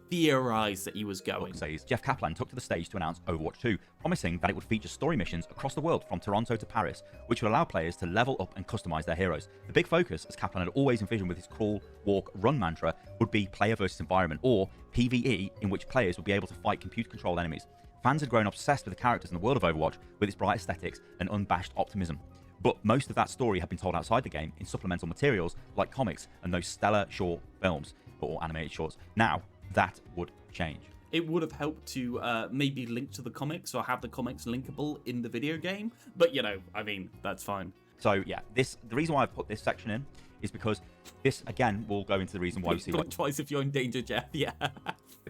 theorized that he was going. Says Jeff Kaplan took to the stage to announce Overwatch 2, promising that it would feature story missions across the world from Toronto to Paris, which would allow players to level up and customize their heroes. The big focus, as Kaplan had always envisioned with his crawl, walk, run mantra, would be player versus environment, or PvE, in which players would be able to fight computer-controlled enemies. Fans had grown obsessed with the characters in the world of Overwatch, with its bright aesthetics and unabashed optimism. But most of that story had been told outside the game in supplemental materials like comics and those stellar short films or animated shorts. Now, that would change. It would have helped to maybe link to the comics or have the comics linkable in the video game. But, that's fine. So, yeah, the reason why I've put this section in is because this, again, will go into the reason why we see... twice if you're in danger, Jeff, yeah.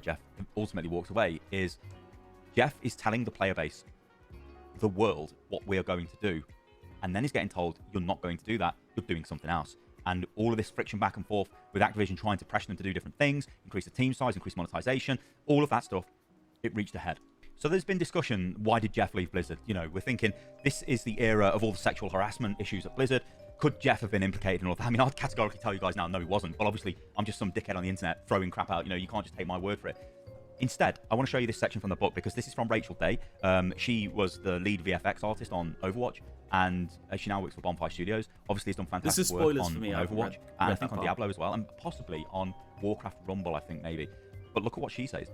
Jeff ultimately walks away is Jeff is telling the player base, the world, what we are going to do. And then he's getting told, you're not going to do that, you're doing something else. And all of this friction back and forth with Activision trying to pressure them to do different things, increase the team size, increase monetization, all of that stuff, it reached a head. So there's been discussion, why did Jeff leave Blizzard? We're thinking this is the era of all the sexual harassment issues at Blizzard. Could Jeff have been implicated in all of that? I mean, I'd categorically tell you guys now, no, he wasn't. But obviously, I'm just some dickhead on the internet throwing crap out. You can't just take my word for it. Instead, I want to show you this section from the book because this is from Rachel Day. She was the lead VFX artist on Overwatch, and she now works for Bonfire Studios. Obviously, has done fantastic work on Overwatch, and I think on Diablo as well, and possibly on Warcraft Rumble, I think, maybe. But look at what she says.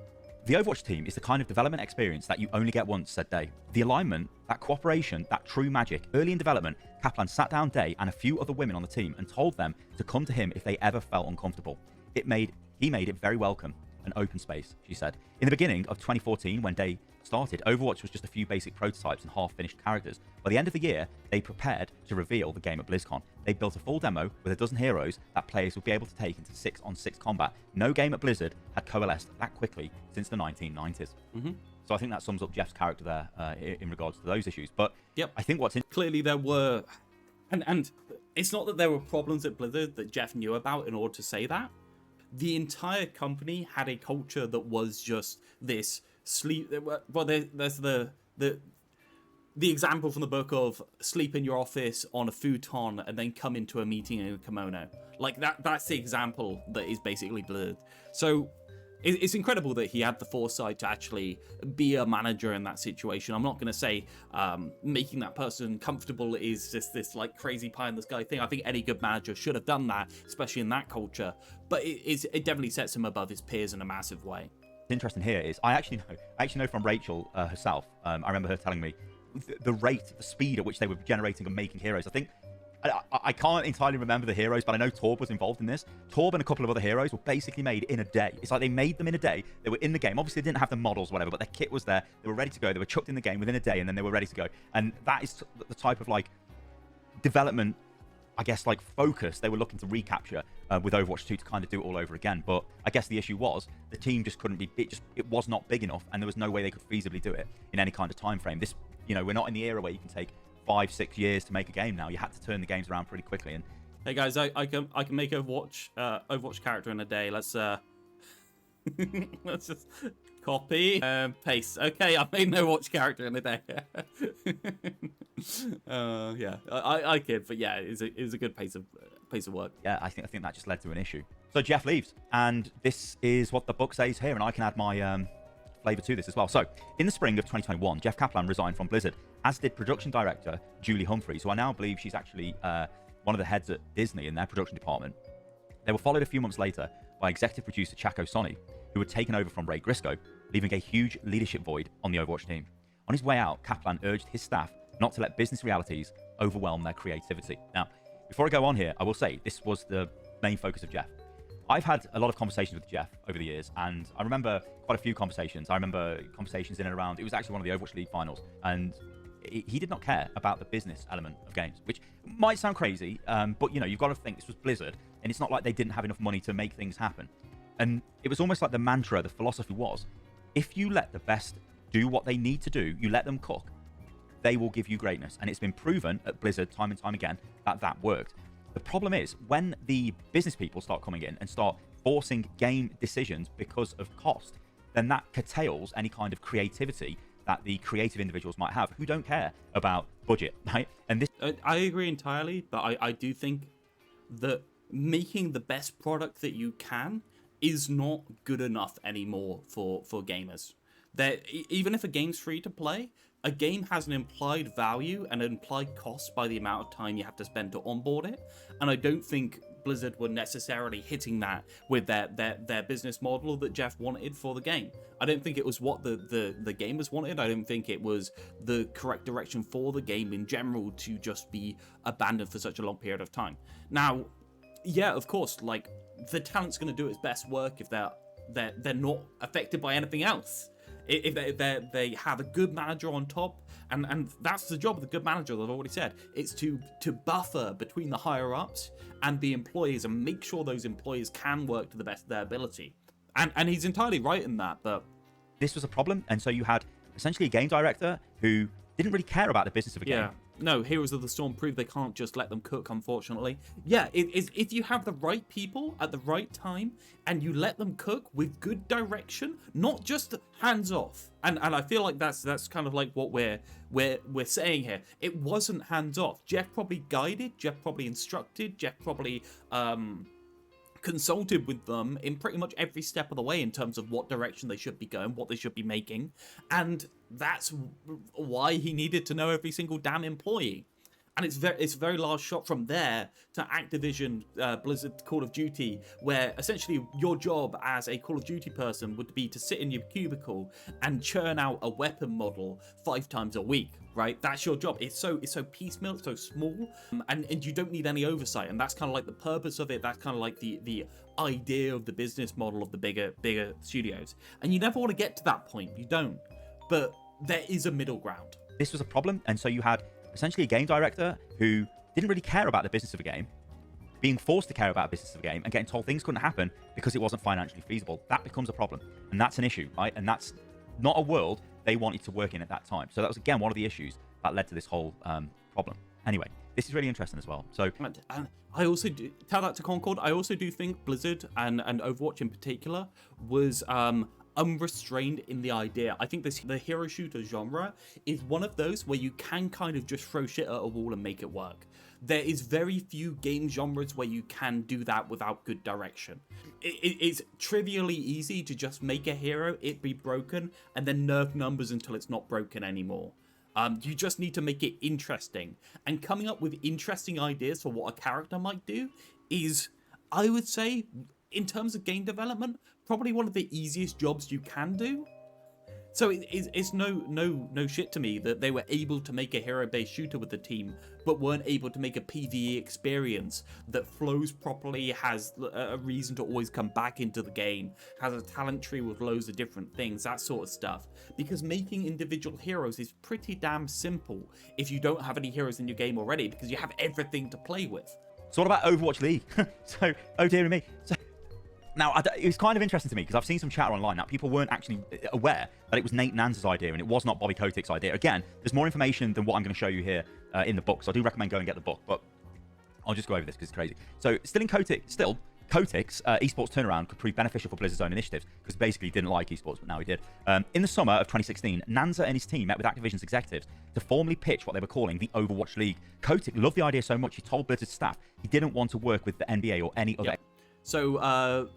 The Overwatch team is the kind of development experience that you only get once, said Day. The alignment, that cooperation, that true magic. Early in development, Kaplan sat down Day and a few other women on the team and told them to come to him if they ever felt uncomfortable. He made it very welcome. An open space, she said. In the beginning of 2014, when Day started, Overwatch was just a few basic prototypes and half-finished characters. By the end of the year, they prepared to reveal the game at BlizzCon. They built a full demo with a dozen heroes that players would be able to take into 6-on-6 combat. No game at Blizzard had coalesced that quickly since the 1990s. Mm-hmm. So I think that sums up Jeff's character there in regards to those issues. But yep. I think clearly there were, and it's not that there were problems at Blizzard that Jeff knew about in order to say that. The entire company had a culture that was just this sleep. Well, there's the example from the book of sleep in your office on a futon and then come into a meeting in a kimono. Like that's the example that is basically Blizzard. So it's incredible that he had the foresight to actually be a manager in that situation. I'm not going to say making that person comfortable is just this like crazy pie in the sky thing. I think any good manager should have done that, especially in that culture. But it definitely sets him above his peers in a massive way. What's interesting here is I actually know from Rachel herself. I remember her telling me the rate, the speed at which they were generating and making heroes. I think I can't entirely remember the heroes, but I know Torb was involved in this. Torb and a couple of other heroes were basically made in a day. It's like they made them in a day. They were in the game. Obviously, they didn't have the models, whatever, but their kit was there. They were ready to go. They were chucked in the game within a day, and then they were ready to go. And that is the type of like development, I guess, like focus they were looking to recapture with Overwatch 2 to kind of do it all over again. But I guess the issue was the team just couldn't be. It was not big enough, and there was no way they could feasibly do it in any kind of time frame. This, we're not in the era where you can take 5-6 years to make a game now. You had to turn the games around pretty quickly. And hey guys, I can make Overwatch character in a day. Let's let's just copy paste. Okay, I made an Overwatch character in a day. Yeah, I kid, but yeah, it was a good pace of work. Yeah, I think that just led to an issue. So Jeff leaves, and this is what the book says here, and I can add my flavor to this as well. So in the spring of 2021, Jeff Kaplan resigned from Blizzard, as did production director Julie Humphreys, who I now believe she's actually one of the heads at Disney in their production department. They were followed a few months later by executive producer Chaco Sonny, who had taken over from Ray Grisco, leaving a huge leadership void on the Overwatch team. On his way out, Kaplan urged his staff not to let business realities overwhelm their creativity. Now, before I go on here, I will say this was the main focus of Jeff. I've had a lot of conversations with Jeff over the years, and I remember quite a few conversations. I remember conversations in and around, it was actually one of the Overwatch League finals, and he did not care about the business element of games, which might sound crazy, but you've got to think this was Blizzard, and it's not like they didn't have enough money to make things happen. And it was almost like the mantra, the philosophy was, if you let the best do what they need to do, you let them cook, they will give you greatness. And it's been proven at Blizzard time and time again that worked. The problem is when the business people start coming in and start forcing game decisions because of cost, then that curtails any kind of creativity that the creative individuals might have who don't care about budget, right? And this, I agree entirely, but I do think that making the best product that you can is not good enough anymore for gamers. Even if a game's free to play, a game has an implied value and an implied cost by the amount of time you have to spend to onboard it. And I don't think Blizzard were necessarily hitting that with their business model that Jeff wanted for the game. I don't think it was what the gamers wanted. I don't think it was the correct direction for the game in general to just be abandoned for such a long period of time. Now, yeah, of course, like the talent's going to do its best work if they're not affected by anything else. If they have a good manager on top, and that's the job of the good manager that I've already said. It's to buffer between the higher ups and the employees and make sure those employees can work to the best of their ability. And he's entirely right in that, but this was a problem. And so you had essentially a game director who didn't really care about the business of a game. Yeah. No, Heroes of the Storm prove they can't just let them cook, unfortunately. Yeah, if you have the right people at the right time and you let them cook with good direction, not just hands off. And I feel like that's kind of like what we're saying here. It wasn't hands off. Jeff probably guided, Jeff probably instructed, Jeff probably consulted with them in pretty much every step of the way in terms of what direction they should be going, what they should be making, and that's why he needed to know every single damn employee. And it's a very large shot from there to Activision, Blizzard Call of Duty, where essentially your job as a Call of Duty person would be to sit in your cubicle and churn out a weapon model 5 times a week, right? That's your job. It's so piecemeal, it's so small, and you don't need any oversight. And that's kind of like the purpose of it. That's kind of like the idea of the business model of the bigger studios. And you never want to get to that point. You don't. But there is a middle ground. This was a problem, and so you had essentially a game director who didn't really care about the business of a game, being forced to care about the business of a game and getting told things couldn't happen because it wasn't financially feasible. That becomes a problem, and that's an issue, right? And that's not a world they wanted to work in at that time. So that was, again, one of the issues that led to this whole problem. Anyway, this is really interesting as well. So and I also do, tell that to Concord, I also do think Blizzard and Overwatch in particular was unrestrained in the idea. I think the hero shooter genre is one of those where you can kind of just throw shit at a wall and make it work. there is very few game genres where you can do that without good direction. It's trivially easy to just make a hero, it be broken, and then nerf numbers until it's not broken anymore. You just need to make it interesting. And coming up with interesting ideas for what a character might do is, I would say, in terms of game development, probably one of the easiest jobs you can do. So it's no shit to me that they were able to make a hero-based shooter with the team, but weren't able to make a PvE experience that flows properly, has a reason to always come back into the game, has a talent tree with loads of different things, that sort of stuff. Because making individual heroes is pretty damn simple if you don't have any heroes in your game already, because you have everything to play with. So what about Overwatch League? So, oh dear me. So, now, it was kind of interesting to me because I've seen some chatter online that people weren't actually aware that it was Nate Nanz's idea and it was not Bobby Kotick's idea. Again, there's more information than what I'm going to show you here in the book, so I do recommend going and get the book, but I'll just go over this because it's crazy. So, Kotick's esports turnaround could prove beneficial for Blizzard's own initiatives because basically he didn't like esports, but now he did. In the summer of 2016, Nanza and his team met with Activision's executives to formally pitch what they were calling the Overwatch League. Kotick loved the idea so much he told Blizzard's staff he didn't want to work with the NBA or any other. Yep. So,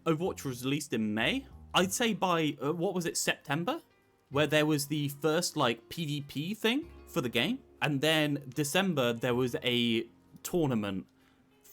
Overwatch was released in May. I'd say by, what was it, September? Where there was the first, like, PvP thing for the game. And then December, there was a tournament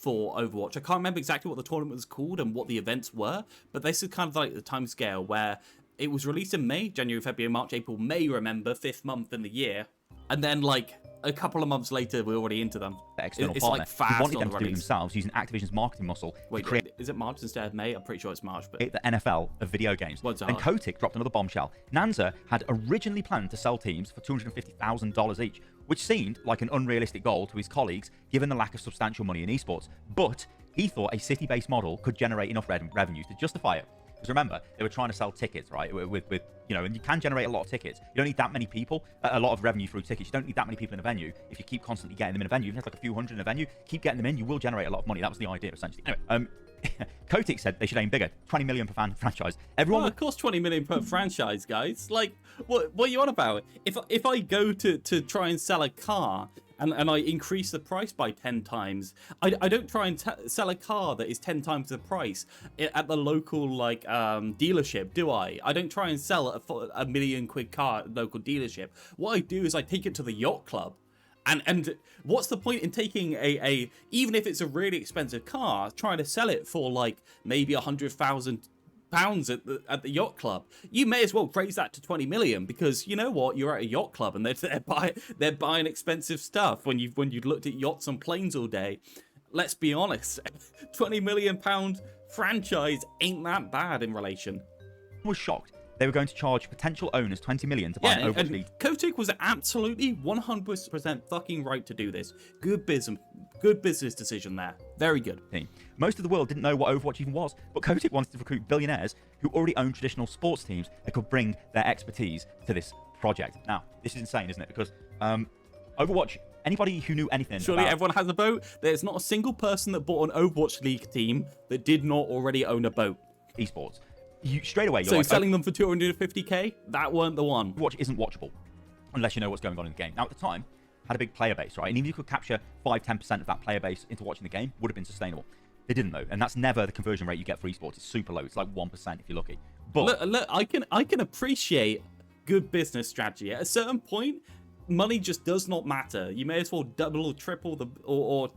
for Overwatch. I can't remember exactly what the tournament was called and what the events were, but this is kind of like the time scale where it was released in May, January, February, March, April, May, remember, 5th month in the year. And then, like, a couple of months later, we're already into them. External it's partner. like fast He wanted them on the to do it release. themselves using Activision's marketing muscle. Wait, is it March instead of May? I'm pretty sure it's March. But The NFL of video games. What's Then that? Kotick dropped another bombshell. Nanza had originally planned to sell teams for $250,000 each, which seemed like an unrealistic goal to his colleagues given the lack of substantial money in esports. But he thought a city-based model could generate enough revenue to justify it. Because remember, they were trying to sell tickets, right? With and you can generate a lot of tickets. You don't need that many people, a lot of revenue through tickets. You don't need that many people in a venue. If you keep constantly getting them in a venue, even if it's like a few hundred in a venue, keep getting them in, you will generate a lot of money. That was the idea, essentially. Anyway, Kotick said they should aim bigger, 20 million per fan franchise. Everyone, well, of course, 20 million per franchise, guys. Like, what are you on about? If I go to try and sell a car and I increase the price by 10 times, I don't try and sell a car that is 10 times the price at the local like dealership, do I? I don't try and sell a £1 million car at the local dealership. What I do is I take it to the yacht club. And what's the point in taking a even if it's a really expensive car, trying to sell it for like maybe £100,000 at the yacht club? You may as well raise that to 20 million because you know what, you're at a yacht club and they're buying expensive stuff when you've looked at yachts and planes all day. Let's be honest, £20 million franchise ain't that bad in relation. was shocked they were going to charge potential owners 20 million to buy an Overwatch League. Kotick was absolutely 100% fucking right to do this. Good business decision there. Very good. Most of the world didn't know what Overwatch even was, but Kotick wanted to recruit billionaires who already own traditional sports teams that could bring their expertise to this project. Now, this is insane, isn't it? Because Overwatch, anybody who knew anything Surely about... everyone has a boat. There's not a single person that bought an Overwatch League team that did not already own a boat. Esports. Straight away, you're So like, selling them for 250k, that weren't the one. Overwatch isn't watchable unless you know what's going on in the game. Now, at the time, had a big player base, right? And even if you could capture 5-10% of that player base into watching the game, would have been sustainable. They didn't, though, and that's never the conversion rate you get for esports. It's super low. It's like 1% if you're lucky. But look, I can appreciate good business strategy. At a certain point, money just does not matter. You may as well double or triple or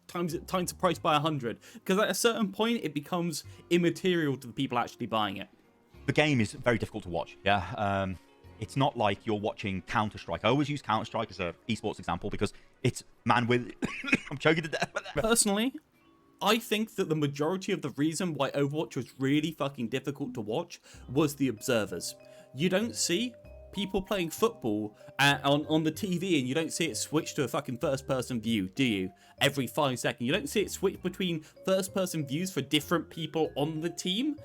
times the price by 100, because at a certain point it becomes immaterial to the people actually buying it. The game is very difficult to watch. Yeah, it's not like you're watching Counter-Strike. I always use Counter-Strike as an esports example because it's man with I'm choking to death. Personally, I think that the majority of the reason why Overwatch was really fucking difficult to watch was the observers. You don't see people playing football on the TV, and you don't see it switch to a fucking first-person view, do you? Every 5 seconds. You don't see it switch between first-person views for different people on the team.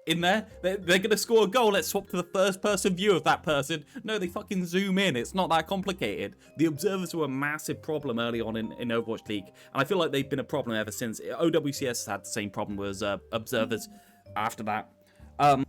In there, they're going to score a goal, let's swap to the first-person view of that person. No, they fucking zoom in. It's not that complicated. The observers were a massive problem early on in Overwatch League, and I feel like they've been a problem ever since. OWCS had the same problem with observers after that.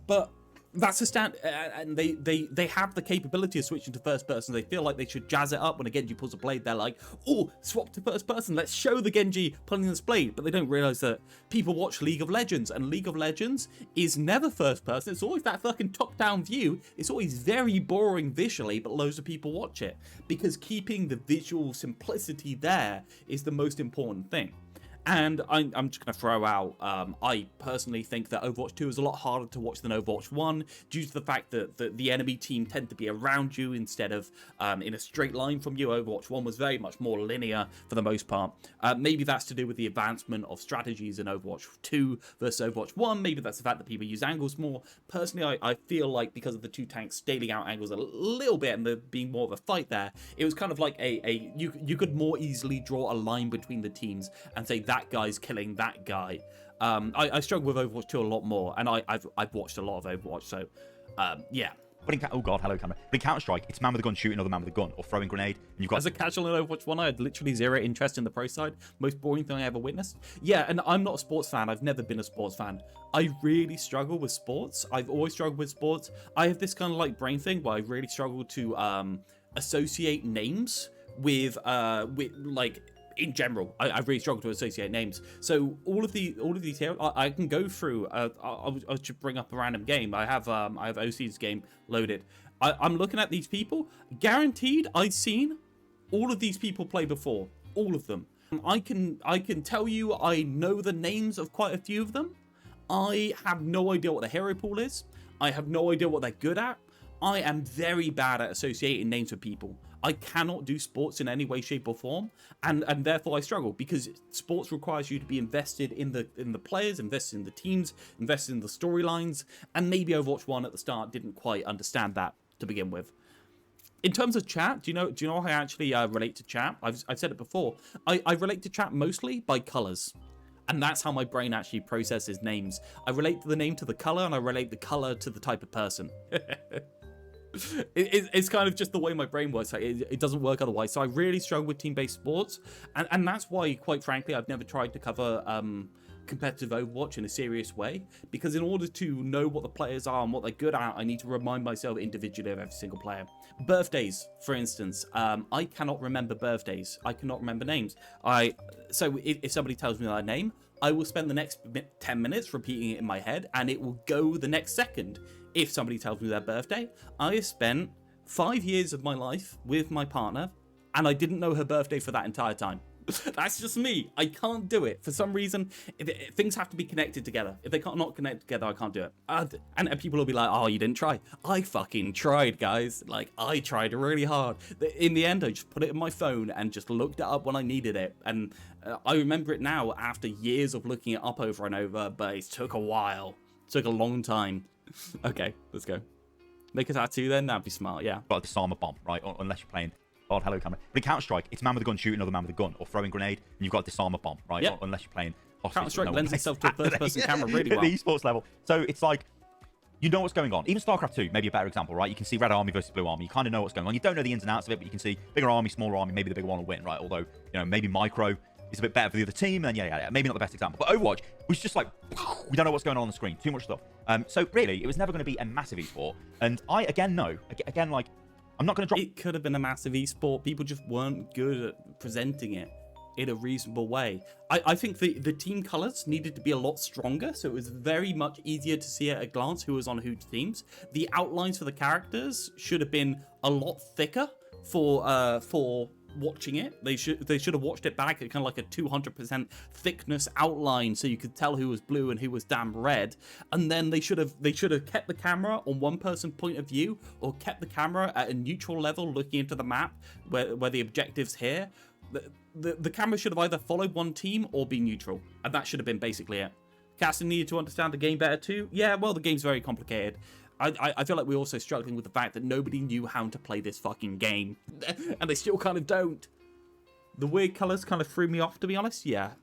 But That's a stand, and they have the capability of switching to first person. They feel like they should jazz it up when a Genji pulls a blade. They're like, oh, swap to first person. Let's show the Genji pulling this blade. But they don't realize that people watch League of Legends, and League of Legends is never first person. It's always that fucking top-down view. It's always very boring visually, but loads of people watch it because keeping the visual simplicity there is the most important thing. And I'm just going to throw out, I personally think that Overwatch 2 is a lot harder to watch than Overwatch 1 due to the fact that the enemy team tend to be around you instead of in a straight line from you. Overwatch 1 was very much more linear for the most part. Maybe that's to do with the advancement of strategies in Overwatch 2 versus Overwatch 1. Maybe that's the fact that people use angles more. Personally, I feel like because of the two tanks scaling out angles a little bit and there being more of a fight there, it was kind of like you could more easily draw a line between the teams and say that guy's killing that guy. I struggle with Overwatch 2 a lot more, and I've watched a lot of Overwatch, so yeah. But in, oh god, hello camera. But in Counter-Strike, it's man with a gun shooting another man with a gun, or throwing a grenade, and you've got... As a casual in Overwatch 1, I had literally zero interest in the pro side. Most boring thing I ever witnessed. Yeah, and I'm not a sports fan. I've never been a sports fan. I really struggle with sports. I've always struggled with sports. I have this kind of like brain thing where I really struggle to associate names with like... In general, I really struggle to associate names. So all of these here, I can go through. I should bring up a random game. I have OC's game loaded. I'm looking at these people. Guaranteed, I've seen all of these people play before. All of them. I can tell you I know the names of quite a few of them. I have no idea what the hero pool is. I have no idea what they're good at. I am very bad at associating names with people. I cannot do sports in any way, shape, or form, and therefore I struggle because sports requires you to be invested in the players, invested in the teams, invested in the storylines, and maybe Overwatch 1 at the start didn't quite understand that to begin with. In terms of chat, do you know how I actually relate to chat? I've said it before. I relate to chat mostly by colors. And that's how my brain actually processes names. I relate the name to the color, and I relate the color to the type of person. It's kind of just the way my brain works. Like, it doesn't work otherwise. So I really struggle with team-based sports, and that's why, quite frankly, I've never tried to cover competitive Overwatch in a serious way, because in order to know what the players are and what they're good at, I need to remind myself individually of every single player. Birthdays, for instance, I cannot remember birthdays. I cannot remember names. So if somebody tells me their name, I will spend the next 10 minutes repeating it in my head, and it will go the next second. If somebody tells me their birthday, I have spent 5 years of my life with my partner, and I didn't know her birthday for that entire time. That's just me. I can't do it. For some reason, things have to be connected together. If they can't not connect together, I can't do it. And people will be like, oh, you didn't try. I fucking tried, guys. Like, I tried really hard. In the end, I just put it in my phone and just looked it up when I needed it. And I remember it now after years of looking it up over and over, but it took a while. It took a long time. Okay, let's go. Make a tattoo then? That'd be smart, yeah. Got a disarm a bomb, right? Unless you're playing... Oh, hello, camera. But in Counter-Strike, it's man with a gun shooting another man with a gun, or throwing a grenade, and you've got to disarm a bomb, right? Yep. Unless you're playing hostage. Counter-Strike lends itself to a first-person camera really well. The esports level. So it's like, you know what's going on. Even StarCraft 2, maybe a better example, right? You can see Red Army versus Blue Army. You kind of know what's going on. You don't know the ins and outs of it, but you can see bigger army, smaller army, maybe the bigger one will win, right? Although, you know, maybe Micro is a bit better for the other team, and yeah. Maybe not the best example. But Overwatch was just like, we don't know what's going on the screen. Too much stuff. So really, it was never going to be a massive esport. And I, again, like, I'm not going to drop... It could have been a massive esport. People just weren't good at presenting it in a reasonable way. I think the team colors needed to be a lot stronger, so it was very much easier to see at a glance who was on whose teams. The outlines for the characters should have been a lot thicker for watching it. They should have watched it back at kind of like a 200% thickness outline, so you could tell who was blue and who was damn red. And then they should have kept the camera on one person's point of view, or kept the camera at a neutral level looking into the map where the objective's here. The camera should have either followed one team or be neutral, and that should have been basically it. Casting needed to understand the game better too. Yeah, well, the game's very complicated. I feel like we're also struggling with the fact that nobody knew how to play this fucking game. And they still kind of don't. The weird colours kind of threw me off, to be honest. Yeah.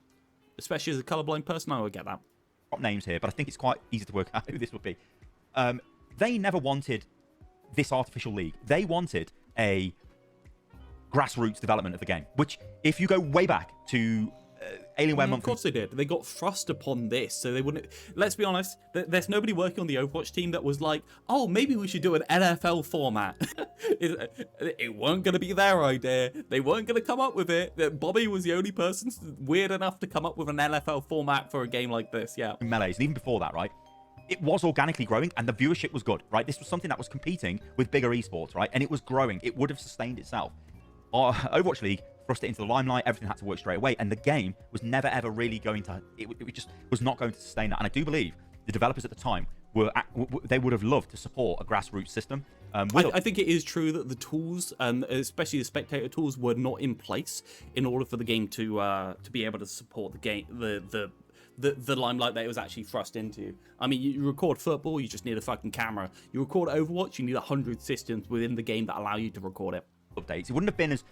Especially as a colourblind person, I would get that. Drop names here, but I think it's quite easy to work out who this would be. They never wanted this artificial league. They wanted a grassroots development of the game, which, if you go way back to Alienware month. Of course they did. They got thrust upon this, so they wouldn't. Let's be honest. There's nobody working on the Overwatch team that was like, "Oh, maybe we should do an NFL format." It weren't going to be their idea. They weren't going to come up with it. Bobby was the only person weird enough to come up with an NFL format for a game like this. Yeah. Melees, and even before that, right? It was organically growing, and the viewership was good, right? This was something that was competing with bigger esports, right? And it was growing. It would have sustained itself. Our Overwatch League thrust it into the limelight. Everything had to work straight away, and the game was never ever really going to. It just was not going to sustain that. And I do believe the developers at the time they would have loved to support a grassroots system. I think it is true that the tools, and especially the spectator tools, were not in place in order for the game to be able to support the game, the limelight that it was actually thrust into. I mean, you record football, you just need a fucking camera. You record Overwatch, you need 100 systems within the game that allow you to record it. Updates. It wouldn't have been as,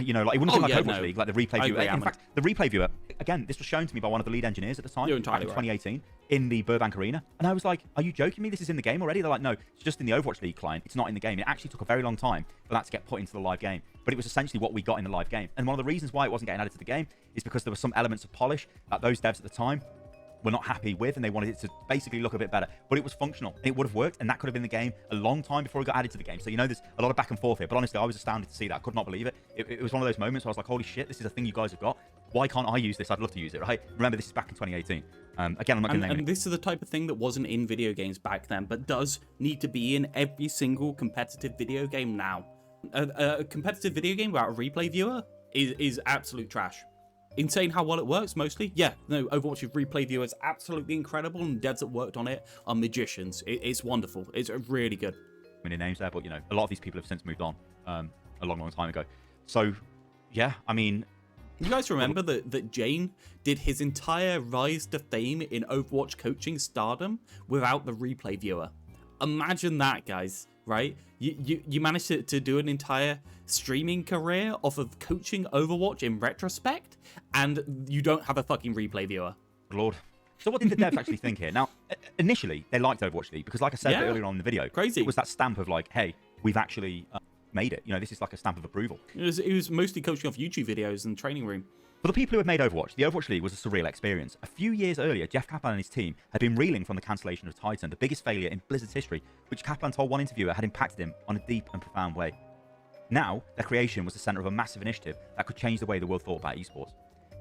you know, like it wouldn't have been like Overwatch League, like the replay viewer. In fact, the replay viewer, again, this was shown to me by one of the lead engineers at the time, back in 2018, in the Burbank Arena. And I was like, are you joking me? This is in the game already? They're like, no, it's just in the Overwatch League client. It's not in the game. It actually took a very long time for that to get put into the live game. But it was essentially what we got in the live game. And one of the reasons why it wasn't getting added to the game is because there were some elements of polish that those devs at the time were not happy with, and they wanted it to basically look a bit better. But it was functional. It would have worked, and that could have been the game a long time before it got added to the game. So, you know, there's a lot of back and forth here. But honestly, I was astounded to see that. I could not believe it. It was one of those moments where I was like, holy shit, this is a thing you guys have got. Why can't I use this? I'd love to use it, right? Remember, this is back in 2018. Again, I'm not going to name it. And this is the type of thing that wasn't in video games back then, but does need to be in every single competitive video game now. A competitive video game without a replay viewer is absolute trash. Insane how well it works, mostly. Yeah, no, Overwatch's replay viewer is absolutely incredible, and devs that worked on it are magicians. It's wonderful. It's really good. Many names there, but, you know, a lot of these people have since moved on a long, long time ago. So, yeah, I mean... You guys remember that Jane did his entire rise to fame in Overwatch coaching stardom without the replay viewer? Imagine that, guys, right? You managed to do an entire streaming career off of coaching Overwatch in retrospect, and you don't have a fucking replay viewer. Lord. So what did the devs actually think here? Now, initially, they liked Overwatch League because, like I said earlier on in the video, crazy. It was that stamp of like, hey, we've actually made it. You know, this is like a stamp of approval. It was mostly coaching off YouTube videos and training room. For the people who had made Overwatch, the Overwatch League was a surreal experience. A few years earlier, Jeff Kaplan and his team had been reeling from the cancellation of Titan, the biggest failure in Blizzard's history, which Kaplan told one interviewer had impacted him on a deep and profound way. Now, their creation was the centre of a massive initiative that could change the way the world thought about esports.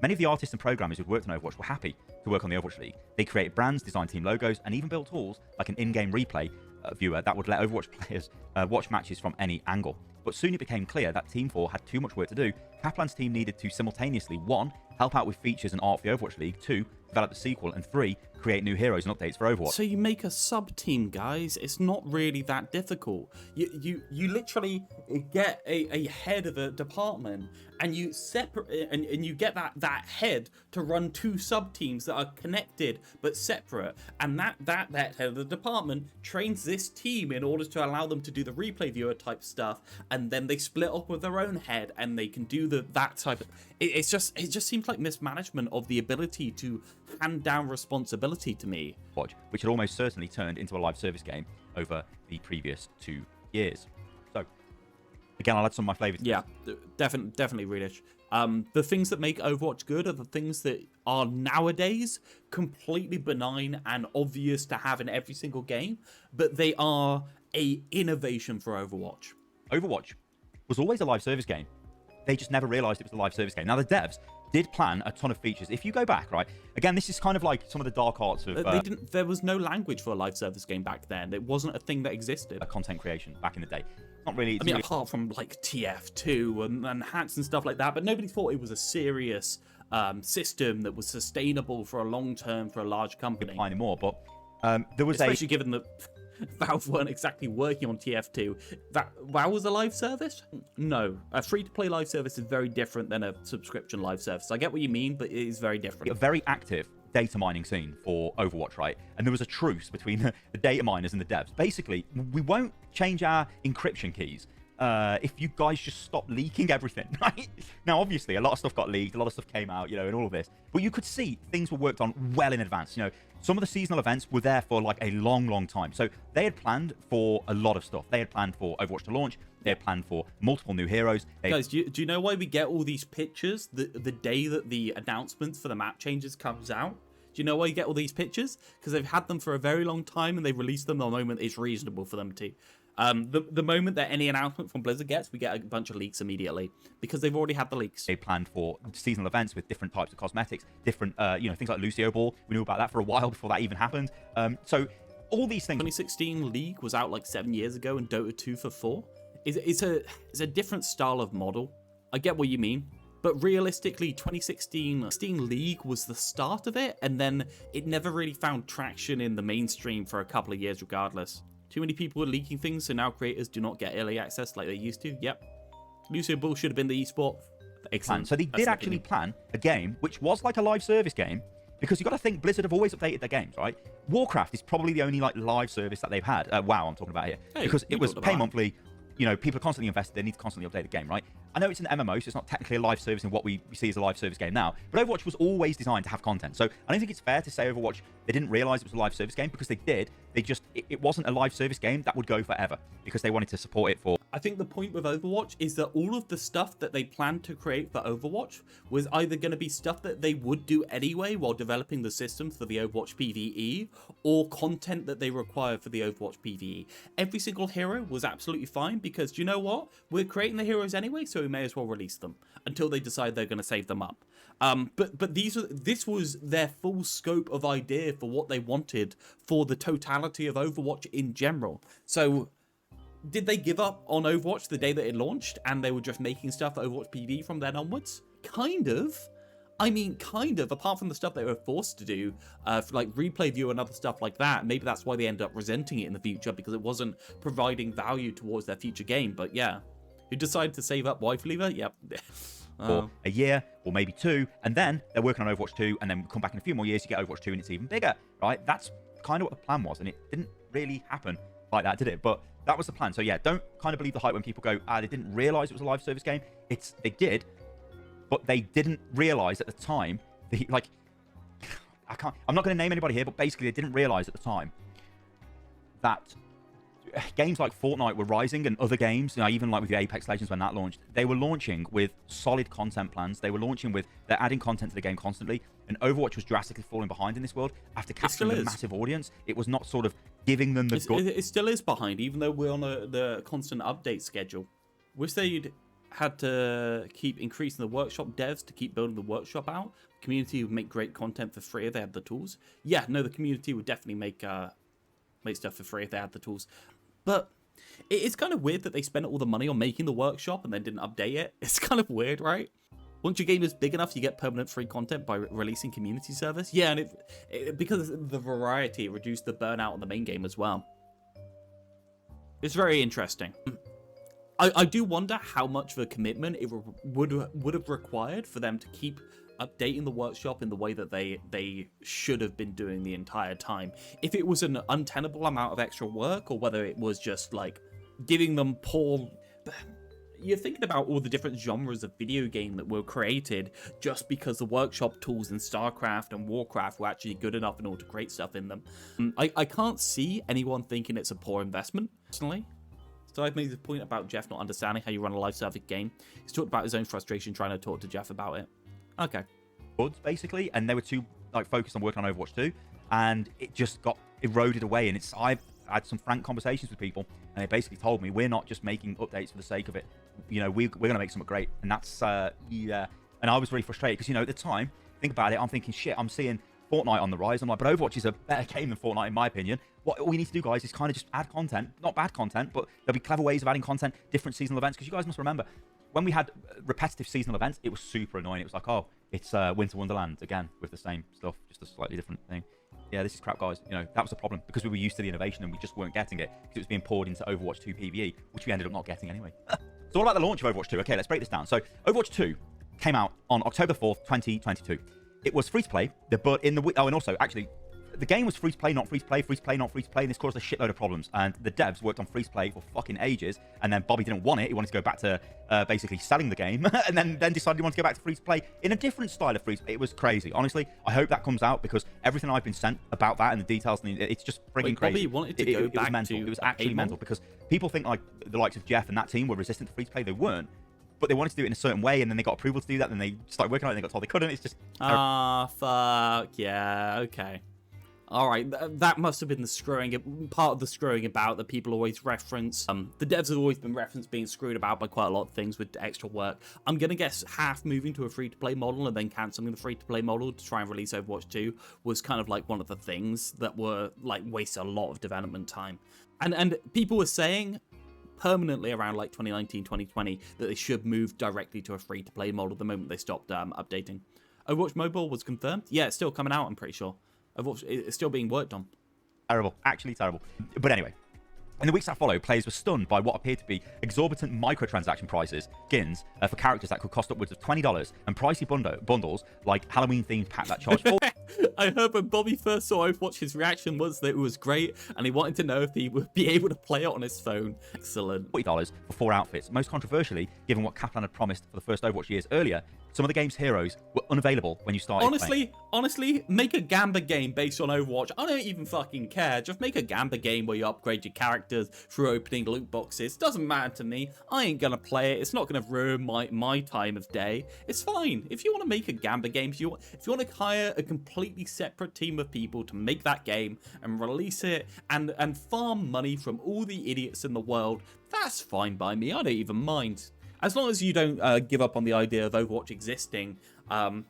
Many of the artists and programmers who'd worked on Overwatch were happy to work on the Overwatch League. They created brands, designed team logos, and even built tools like an in-game replay viewer that would let Overwatch players watch matches from any angle. But soon it became clear that Team 4 had too much work to do. Kaplan's team needed to simultaneously, 1, help out with features and art for the Overwatch League, 2, develop the sequel, and 3, create new heroes and updates for Overwatch. So you make a sub-team, guys. It's not really that difficult. You literally get a head of a department, and you separate and you get that head to run 2 sub-teams that are connected but separate. And that head of the department trains this team in order to allow them to do the replay viewer type stuff, and then they split up with their own head and they can do that type of... It just seems like mismanagement of the ability to hand down responsibility to me. Which had almost certainly turned into a live service game over the previous 2 years. So, again, I'll add some of my favourites. Yeah, definitely Reedish. The things that make Overwatch good are the things that are nowadays completely benign and obvious to have in every single game, but they are a innovation for Overwatch. Overwatch was always a live service game. They just never realised it was a live service game. Now, the devs did plan a ton of features. If you go back, right, again, this is kind of like some of the dark arts of... There was no language for a live service game back then. It wasn't a thing that existed. Content creation back in the day. Not really... Apart from like TF2 and hacks and stuff like that, but nobody thought it was a serious system that was sustainable for a long term for a large company. Applying more, but there was especially given that Valve weren't exactly working on TF2. WoW was a live service? No. A free-to-play live service is very different than a subscription live service. I get what you mean, but it is very different. A very active data mining scene for Overwatch, right? And there was a truce between the data miners and the devs. Basically, we won't change our encryption keys if you guys just stop leaking everything, right? Now, obviously, a lot of stuff got leaked, a lot of stuff came out, and all of this. But you could see things were worked on well in advance. Some of the seasonal events were there for like a long, long time. So they had planned for a lot of stuff. They had planned for Overwatch to launch. They had planned for multiple new heroes. Guys, do you know why we get all these pictures the day that the announcements for the map changes comes out? Do you know why you get all these pictures? Because they've had them for a very long time and they release them the moment it's reasonable for them to. The moment that any announcement from Blizzard gets, we get a bunch of leaks immediately because they've already had the leaks. They planned for seasonal events with different types of cosmetics, different, things like Lucio Ball. We knew about that for a while before that even happened. So all these things. 2016 League was out like 7 years ago and Dota 2 for 4. It's a different style of model. I get what you mean. But realistically, 2016 League was the start of it, and then it never really found traction in the mainstream for a couple of years regardless. Too many people were leaking things, so now creators do not get early access like they used to. Yep. Lucio Ball should have been the esport. Excellent. So they did actually plan a game, which was like a live service game, because you got to think Blizzard have always updated their games, right? Warcraft is probably the only like live service that they've had. WoW, I'm talking about here, because it was pay monthly. People are constantly invested. They need to constantly update the game, right? I know it's an MMO, so it's not technically a live service in what we see as a live service game now. But Overwatch was always designed to have content. So I don't think it's fair to say Overwatch, they didn't realize it was a live service game, because they did. It wasn't a live service game that would go forever, because they wanted to support it for. I think the point with Overwatch is that all of the stuff that they planned to create for Overwatch was either going to be stuff that they would do anyway while developing the system for the Overwatch PvE, or content that they required for the Overwatch PvE. Every single hero was absolutely fine, because do you know what? We're creating the heroes anyway, so we may as well release them until they decide they're going to save them up. But this was their full scope of idea for what they wanted for the totality of Overwatch in general. So did they give up on Overwatch the day that it launched and they were just making stuff for Overwatch PvE from then onwards? Kind of. I mean, kind of, apart from the stuff they were forced to do, for like replay view and other stuff like that. Maybe that's why they ended up resenting it in the future, because it wasn't providing value towards their future game. But yeah, who decided to save up Wife Lever? Yep. For a year or maybe 2, and then they're working on Overwatch 2, and then come back in a few more years, you get Overwatch 2 and it's even bigger, right? That's kind of what the plan was, and it didn't really happen like that, did it? But that was the plan. So yeah, don't kind of believe the hype when people go, they didn't realize it was a live service game. They did, but they didn't realize at the time, I'm not going to name anybody here, but basically they didn't realize at the time that games like Fortnite were rising, and other games, even like with the Apex Legends when that launched, they were launching with solid content plans. They're adding content to the game constantly, and Overwatch was drastically falling behind in this world after capturing a massive audience. It was not sort of giving them the it still is behind, even though we're on the constant update schedule. Wish they'd had to keep increasing the workshop devs to keep building the workshop out. The community would make great content for free if they had the tools. Yeah, no, the community would definitely make stuff for free if they had the tools. But it's kind of weird that they spent all the money on making the workshop and then didn't update it. It's kind of weird, right? Once your game is big enough, you get permanent free content by releasing community service. Yeah, and because of the variety, it reduced the burnout on the main game as well. It's very interesting. I do wonder how much of a commitment it would have required for them to keep updating the workshop in the way that they should have been doing the entire time. If it was an untenable amount of extra work, or whether it was just like giving them poor... You're thinking about all the different genres of video game that were created just because the workshop tools in StarCraft and Warcraft were actually good enough in order to create stuff in them. I can't see anyone thinking it's a poor investment, personally. So I've made the point about Jeff not understanding how you run a live service game. He's talked about his own frustration trying to talk to Jeff about it. Okay. Basically, and they were too focused on working on Overwatch 2, and it just got eroded away. And I've had some frank conversations with people, and they basically told me, we're not just making updates for the sake of it. We're going to make something great. And that's yeah. And I was really frustrated because at the time, think about it, I'm thinking, shit, I'm seeing Fortnite on the rise. I'm like, but Overwatch is a better game than Fortnite in my opinion. What we need to do, guys, is kind of just add content, not bad content, but there'll be clever ways of adding content, different seasonal events. Because you guys must remember, when we had repetitive seasonal events, it was super annoying. It was like, oh, it's Winter Wonderland again with the same stuff, just a slightly different thing. Yeah, this is crap, guys. That was the problem, because we were used to the innovation and we just weren't getting it because it was being poured into Overwatch 2 PvE, which we ended up not getting anyway. So what about the launch of Overwatch 2? Okay, let's break this down. So Overwatch 2 came out on October 4th, 2022. It was free to play, but and also, actually, the game was free to play, not free to play, free to play, not free to play, and this caused a shitload of problems. And the devs worked on free to play for fucking ages, and then Bobby didn't want it. He wanted to go back to basically selling the game, and then decided he wanted to go back to free to play in a different style of free to play. It was crazy. Honestly, I hope that comes out, because everything I've been sent about that and the details, and it's just frigging crazy. Bobby wanted to go back was mental. to It was actually mental, because people think like the likes of Jeff and that team were resistant to free to play. They weren't. But they wanted to do it in a certain way, and then they got approval to do that, and then they started working on it, and they got told they couldn't. It's just... fuck. Yeah, okay. Alright, that must have been the part of the screwing about that people always reference. The devs have always been referenced being screwed about by quite a lot of things with extra work. I'm gonna guess half moving to a free-to-play model and then cancelling the free-to-play model to try and release Overwatch 2 was kind of like one of the things that were, like, wasted a lot of development time. And people were saying permanently around like 2019, 2020 that they should move directly to a free-to-play model the moment they stopped updating. Overwatch Mobile was confirmed. Yeah, it's still coming out, I'm pretty sure. Overwatch, it's still being worked on. Terrible. Actually terrible. But anyway, in the weeks that followed, players were stunned by what appeared to be exorbitant microtransaction prices, skins, for characters that could cost upwards of $20, and pricey bundles like Halloween-themed pack that charged I heard when Bobby first saw Overwatch, his reaction was that it was great, and he wanted to know if he would be able to play it on his phone. Excellent. $40 for 4 outfits. Most controversially, given what Kaplan had promised for the first Overwatch years earlier, some of the game's heroes were unavailable when you started playing. Honestly, make a Gamba game based on Overwatch. I don't even fucking care. Just make a Gamba game where you upgrade your characters through opening loot boxes. Doesn't matter to me. I ain't gonna play it. It's not gonna ruin my time of day. It's fine. If you want to make a Gamba game, if you want to hire a completely separate team of people to make that game and release it and farm money from all the idiots in the world, that's fine by me. I don't even mind. As long as you don't give up on the idea of Overwatch existing as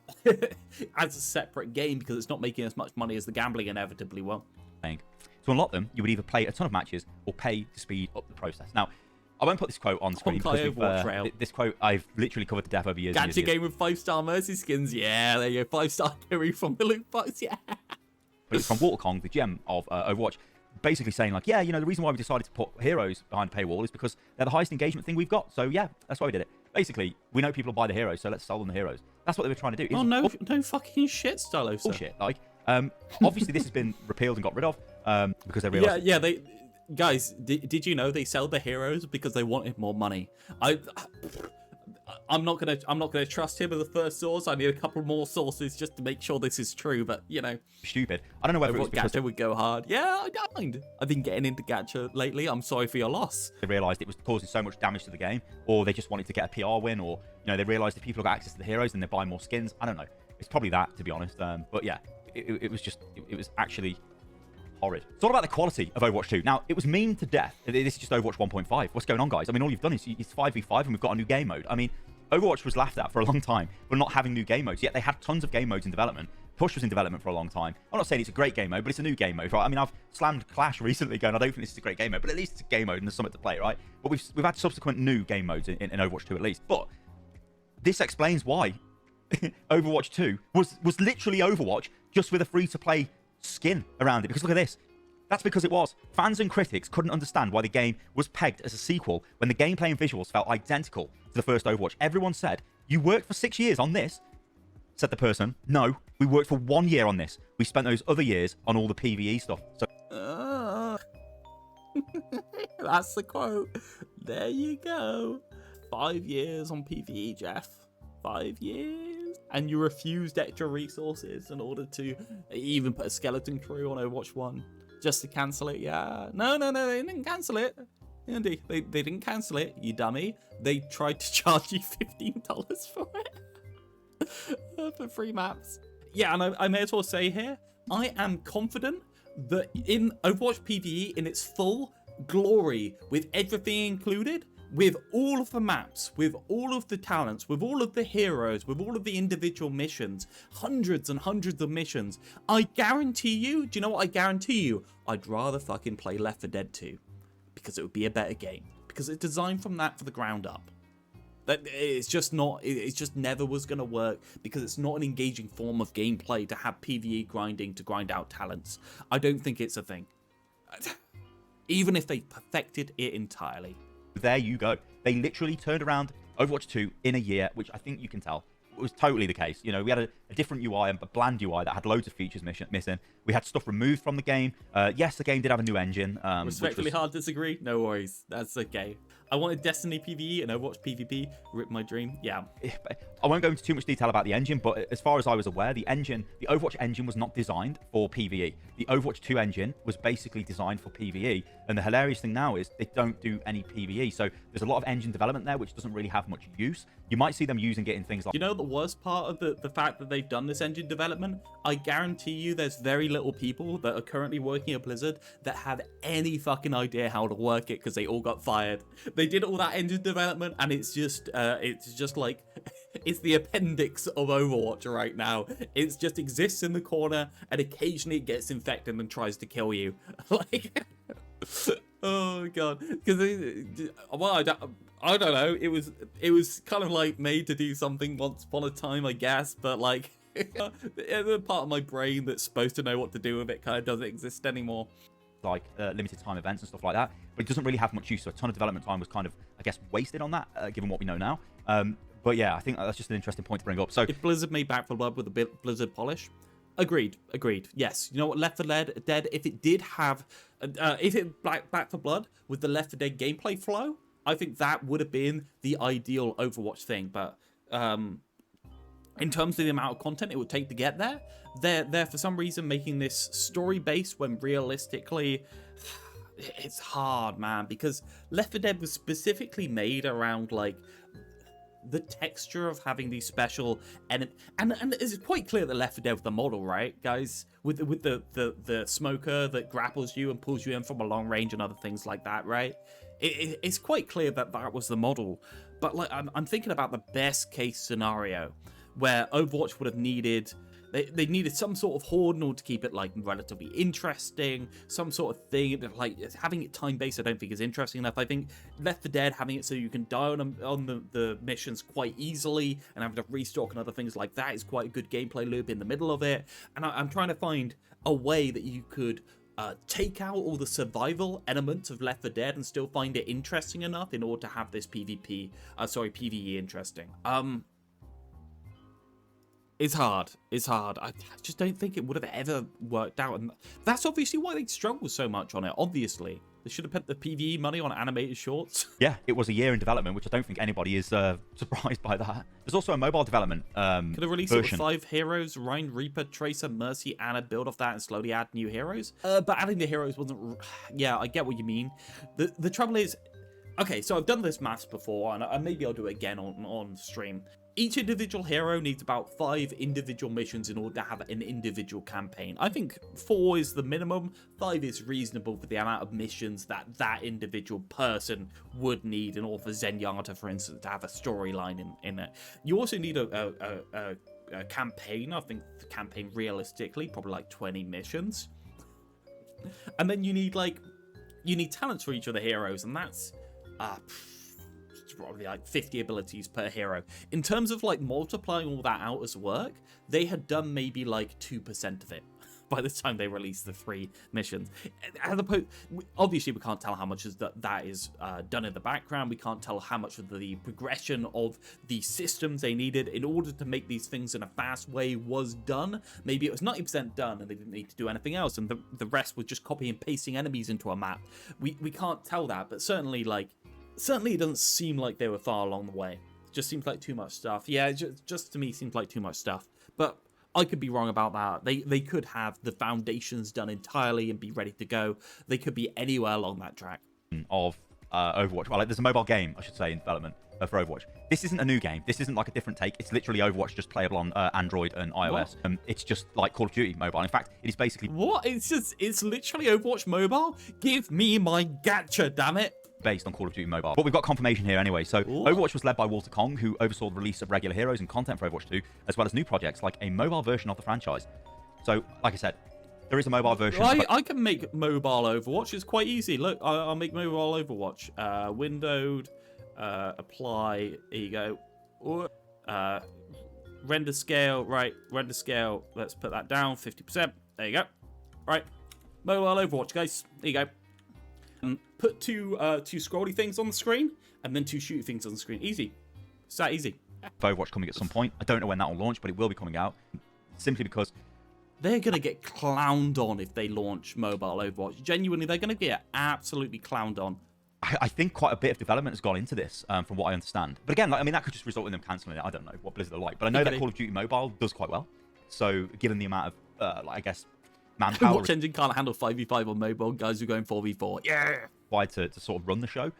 a separate game because it's not making as much money as the gambling inevitably will. To unlock them, you would either play a ton of matches or pay to speed up the process. Now, I won't put this quote on screen because this quote I've literally covered to death over years. Gacha game with 5-star Mercy skins. Yeah, there you go. 5-star Kiri from the loot box. Yeah. But it's from Waterkong, the gem of Overwatch, basically saying like, yeah, you know, the reason why we decided to put heroes behind paywall is because they're the highest engagement thing we've got. So yeah, that's why we did it. Basically, we know people will buy the heroes, so let's sell them the heroes. That's what they were trying to do. Oh, no fucking shit, Stylo. Bullshit. Like, obviously this has been repealed and got rid of because they realized. Yeah, they. Guys, did you know they sell the heroes because they wanted more money? I'm not gonna trust him as the first source. I need a couple more sources just to make sure this is true. But you know, stupid. I don't know whether it was because gacha would go hard. Yeah, I don't mind. I've been getting into gacha lately. I'm sorry for your loss. They realized it was causing so much damage to the game, or they just wanted to get a PR win, or you know, they realized if people got access to the heroes and they buy more skins. I don't know. It's probably that, to be honest. But yeah, it was actually horrid. It's all about the quality of Overwatch 2. Now, it was memed to death. This is just Overwatch 1.5. What's going on, guys? I mean, all you've done is it's 5v5 and we've got a new game mode. I mean, Overwatch was laughed at for a long time for not having new game modes, yet they had tons of game modes in development. Push was in development for a long time. I'm not saying it's a great game mode, but it's a new game mode, right? I mean, I've slammed Clash recently going, I don't think this is a great game mode, but at least it's a game mode and there's something to play, right? But we've had subsequent new game modes in Overwatch 2 at least. But this explains why Overwatch 2 was literally Overwatch just with a free-to-play skin around it. Because look at this. That's because it was. Fans and critics couldn't understand why the game was pegged as a sequel when the gameplay and visuals felt identical to the first Overwatch. Everyone said, you worked for 6 years on this? Said the person, no, we worked for 1 year on this. We spent those other years on all the PvE stuff. So that's the quote. There you go. 5 years on PvE, Jeff. 5 years. And you refused extra resources in order to even put a skeleton crew on Overwatch 1. Just to cancel it, yeah. No, they didn't cancel it. Andy, they didn't cancel it, you dummy. They tried to charge you $15 for it. For free maps. Yeah, and I may as well say here, I am confident that in Overwatch PvE in its full glory, with everything included, with all of the maps, with all of the talents, with all of the heroes, with all of the individual missions, hundreds and hundreds of missions, I guarantee you, do you know what I guarantee you? I'd rather fucking play Left 4 Dead 2. Because it would be a better game. Because it's designed from that for the ground up. It's just not, it just never was going to work because it's not an engaging form of gameplay to have PvE grinding to grind out talents. I don't think it's a thing. Even if they perfected it entirely. There you go. They literally turned around Overwatch 2 in a year, which I think you can tell was totally the case. You know, we had a different UI, a bland UI that had loads of features missing. We had stuff removed from the game. Yes, the game did have a new engine. Respectfully hard disagree. No worries. That's okay. I wanted Destiny PvE and Overwatch PvP. Rip my dream. Yeah. I won't go into too much detail about the engine, but as far as I was aware, the Overwatch engine was not designed for PvE. The Overwatch 2 engine was basically designed for PvE. And the hilarious thing now is they don't do any PvE. So there's a lot of engine development there, which doesn't really have much use. You might see them using it in things like... You know the worst part of the fact that they've done this engine development? I guarantee you there's very little people that are currently working at Blizzard that have any fucking idea how to work it because they all got fired. They did all that engine development and it's just like... It's the appendix of Overwatch right now. It just exists in the corner and occasionally it gets infected and tries to kill you. Like... Oh god, because well, I don't know. It was kind of like made to do something once upon a time, I guess. But like, the part of my brain that's supposed to know what to do with it kind of doesn't exist anymore. Like limited time events and stuff like that, but it doesn't really have much use. So a ton of development time was kind of, I guess, wasted on that, given what we know now. But yeah, I think that's just an interesting point to bring up. So if Blizzard made Back 4 Blood with a bit Blizzard polish. Agreed. Yes. You know what? Left 4 Dead, if it did have, if it Back 4 Blood with the Left 4 Dead gameplay flow, I think that would have been the ideal Overwatch thing. But in terms of the amount of content it would take to get there, they're for some reason making this story-based when realistically, it's hard, man. Because Left 4 Dead was specifically made around like the texture of having these special and it's quite clear that Left 4 Dead with the model, right, guys, with the smoker that grapples you and pulls you in from a long range and other things like that, right? It's quite clear that that was the model. But like I'm thinking about the best case scenario where Overwatch would have needed... They needed some sort of horde in order to keep it like relatively interesting, some sort of thing. Like having it time-based I don't think is interesting enough. I think Left 4 Dead, having it so you can die on the missions quite easily and having to restock and other things like that is quite a good gameplay loop in the middle of it. And I'm trying to find a way that you could take out all the survival elements of Left 4 Dead and still find it interesting enough in order to have this PvE interesting. It's hard. I just don't think it would have ever worked out. And that's obviously why they struggled so much on it, obviously. They should have put the PvE money on animated shorts. Yeah, it was a year in development, which I don't think anybody is surprised by that. There's also a mobile development Could have released it with 5 heroes, Rhine, Reaper, Tracer, Mercy, Anna, build off that and slowly add new heroes. But adding the heroes wasn't... Yeah, I get what you mean. The trouble is... Okay, so I've done this maths before, and maybe I'll do it again on stream. Each individual hero needs about 5 individual missions in order to have an individual campaign. I think 4 is the minimum. 5 is reasonable for the amount of missions that individual person would need in order for Zenyatta, for instance, to have a storyline in it. You also need a campaign. I think the campaign realistically probably like 20 missions. And then you need talents for each of the heroes, and that's probably like 50 abilities per hero. In terms of like multiplying all that out as work, they had done maybe like 2% of it by the time they released the 3 missions. As opposed, obviously we can't tell how much that is done in the background. We can't tell how much of the progression of the systems they needed in order to make these things in a fast way was done. Maybe it was 90% done and they didn't need to do anything else, and the rest was just copying and pasting enemies into a map. We can't tell that, but certainly it doesn't seem like they were far along the way. It just seems like too much stuff. Yeah, it just to me seems like too much stuff. But I could be wrong about that. They could have the foundations done entirely and be ready to go. They could be anywhere along that track. Of Overwatch. Well, like, there's a mobile game, I should say, in development for Overwatch. This isn't a new game. This isn't like a different take. It's literally Overwatch just playable on Android and iOS. It's just like Call of Duty mobile. In fact, it is basically... What? It's literally Overwatch mobile? Give me my gacha, damn it. Based on Call of Duty Mobile. But we've got confirmation here anyway. So Overwatch was led by Walter Kong, who oversaw the release of regular heroes and content for Overwatch 2, as well as new projects like a mobile version of the franchise. So, like I said, there is a mobile version. I can make mobile Overwatch. It's quite easy. Look, I'll make mobile Overwatch. Windowed, apply. Here you go. Render scale, right? Render scale. Let's put that down. 50%. There you go. Right. Mobile Overwatch, guys. There you go. Put two scrolly things on the screen and then 2 shooty things on the screen. Easy. It's that easy. Overwatch coming at some point. I don't know when that will launch, but it will be coming out. Simply because they're going to get clowned on if they launch mobile Overwatch. Genuinely, they're going to get absolutely clowned on. I think quite a bit of development has gone into this, from what I understand. But again, like, I mean, that could just result in them cancelling it. I don't know what Blizzard are like. But I know that Call of Duty Mobile does quite well. So given the amount of, like, I guess, manpower... Watch engine can't handle 5v5 on mobile. Guys who are going 4v4. Yeah! Required to sort of run the show.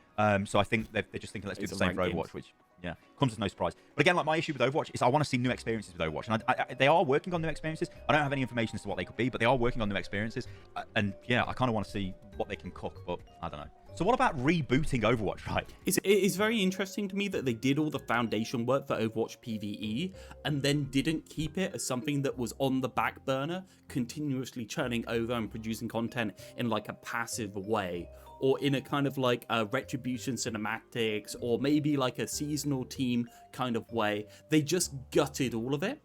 So I think they're just thinking, let's do the same for Overwatch, which... Yeah, comes as no surprise. But again, like, my issue with Overwatch is I want to see new experiences with Overwatch. And they are working on new experiences. I don't have any information as to what they could be, but they are working on new experiences. And yeah, I kind of want to see what they can cook, but I don't know. So what about rebooting Overwatch, right? It's very interesting to me that they did all the foundation work for Overwatch PvE and then didn't keep it as something that was on the back burner, continuously churning over and producing content in like a passive way, or in a kind of like a Retribution cinematics, or maybe like a seasonal team kind of way. They just gutted all of it.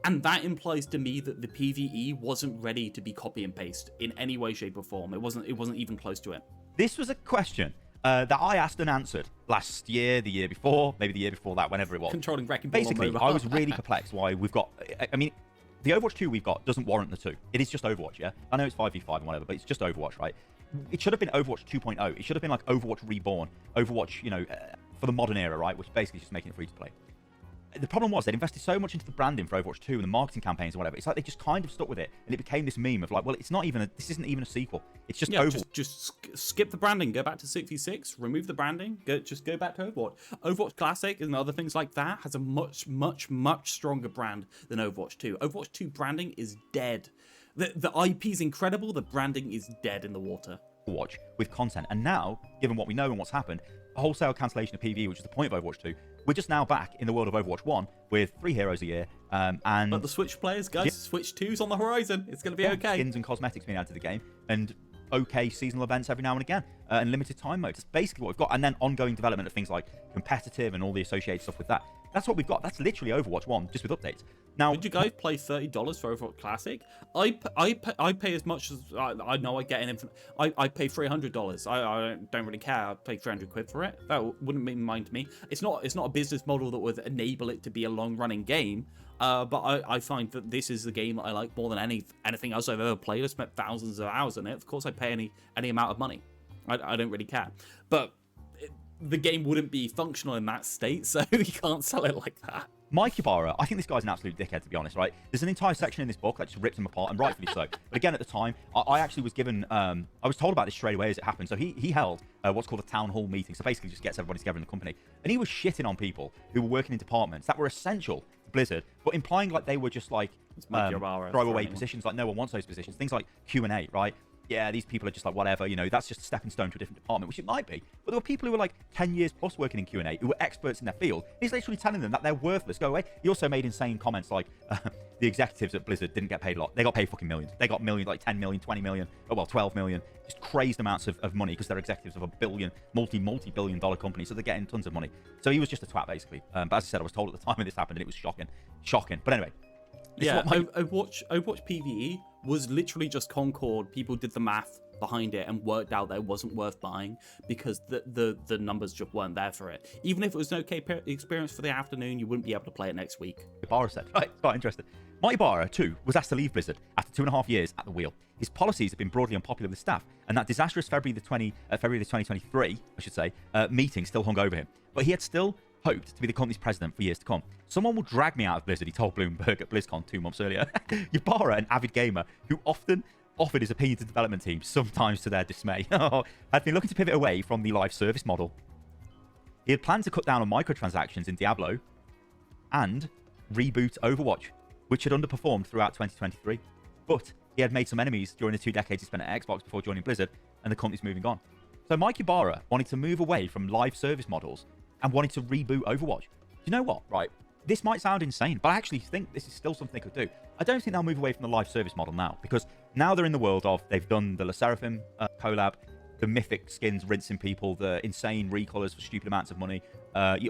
And that implies to me that the PvE wasn't ready to be copy and paste in any way, shape, or form. It wasn't even close to it. This was a question that I asked and answered last year, the year before, maybe the year before that, whenever it was. Controlling Wrecking Ball Basically, on mobile. I was really perplexed why we've got... I mean, the Overwatch 2 we've got doesn't warrant the 2. It is just Overwatch, yeah? I know it's 5v5 and whatever, but it's just Overwatch, right? It should have been Overwatch 2.0. It should have been like Overwatch Reborn, Overwatch, you know, for the modern era, right? Which basically is just making it free to play. The problem was they'd invested so much into the branding for Overwatch 2 and the marketing campaigns and whatever. It's like they just kind of stuck with it, and it became this meme of like, well, it's not even this isn't even a sequel. It's just Overwatch. Just skip the branding, go back to 6v6, remove the branding, just go back to Overwatch. Overwatch Classic and other things like that has a much stronger brand than Overwatch 2. Overwatch 2 branding is dead. The IP is incredible. The branding is dead in the water. Overwatch with content, and now, given what we know and what's happened, a wholesale cancellation of PvE, which is the point of Overwatch 2. We're just now back in the world of Overwatch 1 with 3 heroes a year. And but the Switch players, guys, Switch 2's on the horizon. It's going to be okay. Skins and cosmetics being added to the game, and okay seasonal events every now and again, and limited time modes. That's basically what we've got. And then ongoing development of things like competitive and all the associated stuff with that. That's what we've got. That's literally Overwatch 1, just with updates. Now, would you guys play $30 for Overwatch Classic? I pay as much as I know I get an infinite. I pay $300. I don't really care. I pay 300 quid for it. That wouldn't mean mind to me. It's not a business model that would enable it to be a long running game. But I find that this is the game that I like more than anything else I've ever played. I spent thousands of hours in it. Of course, I pay any amount of money. I don't really care. But the game wouldn't be functional in that state, so you can't sell it like that. Mike Ibarra, I think this guy's an absolute dickhead, to be honest, right? There's an entire section in this book that just rips him apart, and rightfully so. But again, at the time, I actually was given... I was told about this straight away as it happened. So he held what's called a town hall meeting. So basically just gets everybody together in the company. And he was shitting on people who were working in departments that were essential to Blizzard, but implying like they were just like throwaway positions, like no one wants those positions. Things like Q&A, right? Yeah, these people are just like, whatever, you know, that's just a stepping stone to a different department, which it might be. But there were people who were like 10 years plus working in Q&A, who were experts in their field. He's literally telling them that they're worthless. Go away. He also made insane comments like the executives at Blizzard didn't get paid a lot. They got paid fucking millions. They got millions, like 10 million, 20 million, oh well, 12 million. Just crazed amounts of money because they're executives of a billion, multi-billion dollar company. So they're getting tons of money. So he was just a twat, basically. But as I said, I was told at the time when this happened, and it was shocking. Shocking. But anyway. Yeah, Overwatch PvE was literally just Concord. People did the math behind it and worked out that it wasn't worth buying because the numbers just weren't there for it. Even if it was an okay experience for the afternoon, you wouldn't be able to play it next week. Ibarra said, right, it's quite interesting. Mike Ibarra, too, was asked to leave Blizzard after 2.5 years at the wheel. His policies have been broadly unpopular with staff, and that disastrous February the 2023, I should say, meeting still hung over him. But he had still hoped to be the company's president for years to come. Someone will drag me out of Blizzard, he told Bloomberg at BlizzCon 2 months earlier. Ibarra, an avid gamer who often offered his opinion to development teams, sometimes to their dismay, had been looking to pivot away from the live service model. He had planned to cut down on microtransactions in Diablo and reboot Overwatch, which had underperformed throughout 2023. But he had made some enemies during the 2 decades he spent at Xbox before joining Blizzard, and the company's moving on. So Mike Ibarra wanted to move away from live service models and wanted to reboot Overwatch. You know what, right? This might sound insane, but I actually think this is still something they could do. I don't think they'll move away from the live service model now, because now they're in the world of, they've done the Le Seraphim collab, the mythic skins rinsing people, the insane recolors for stupid amounts of money.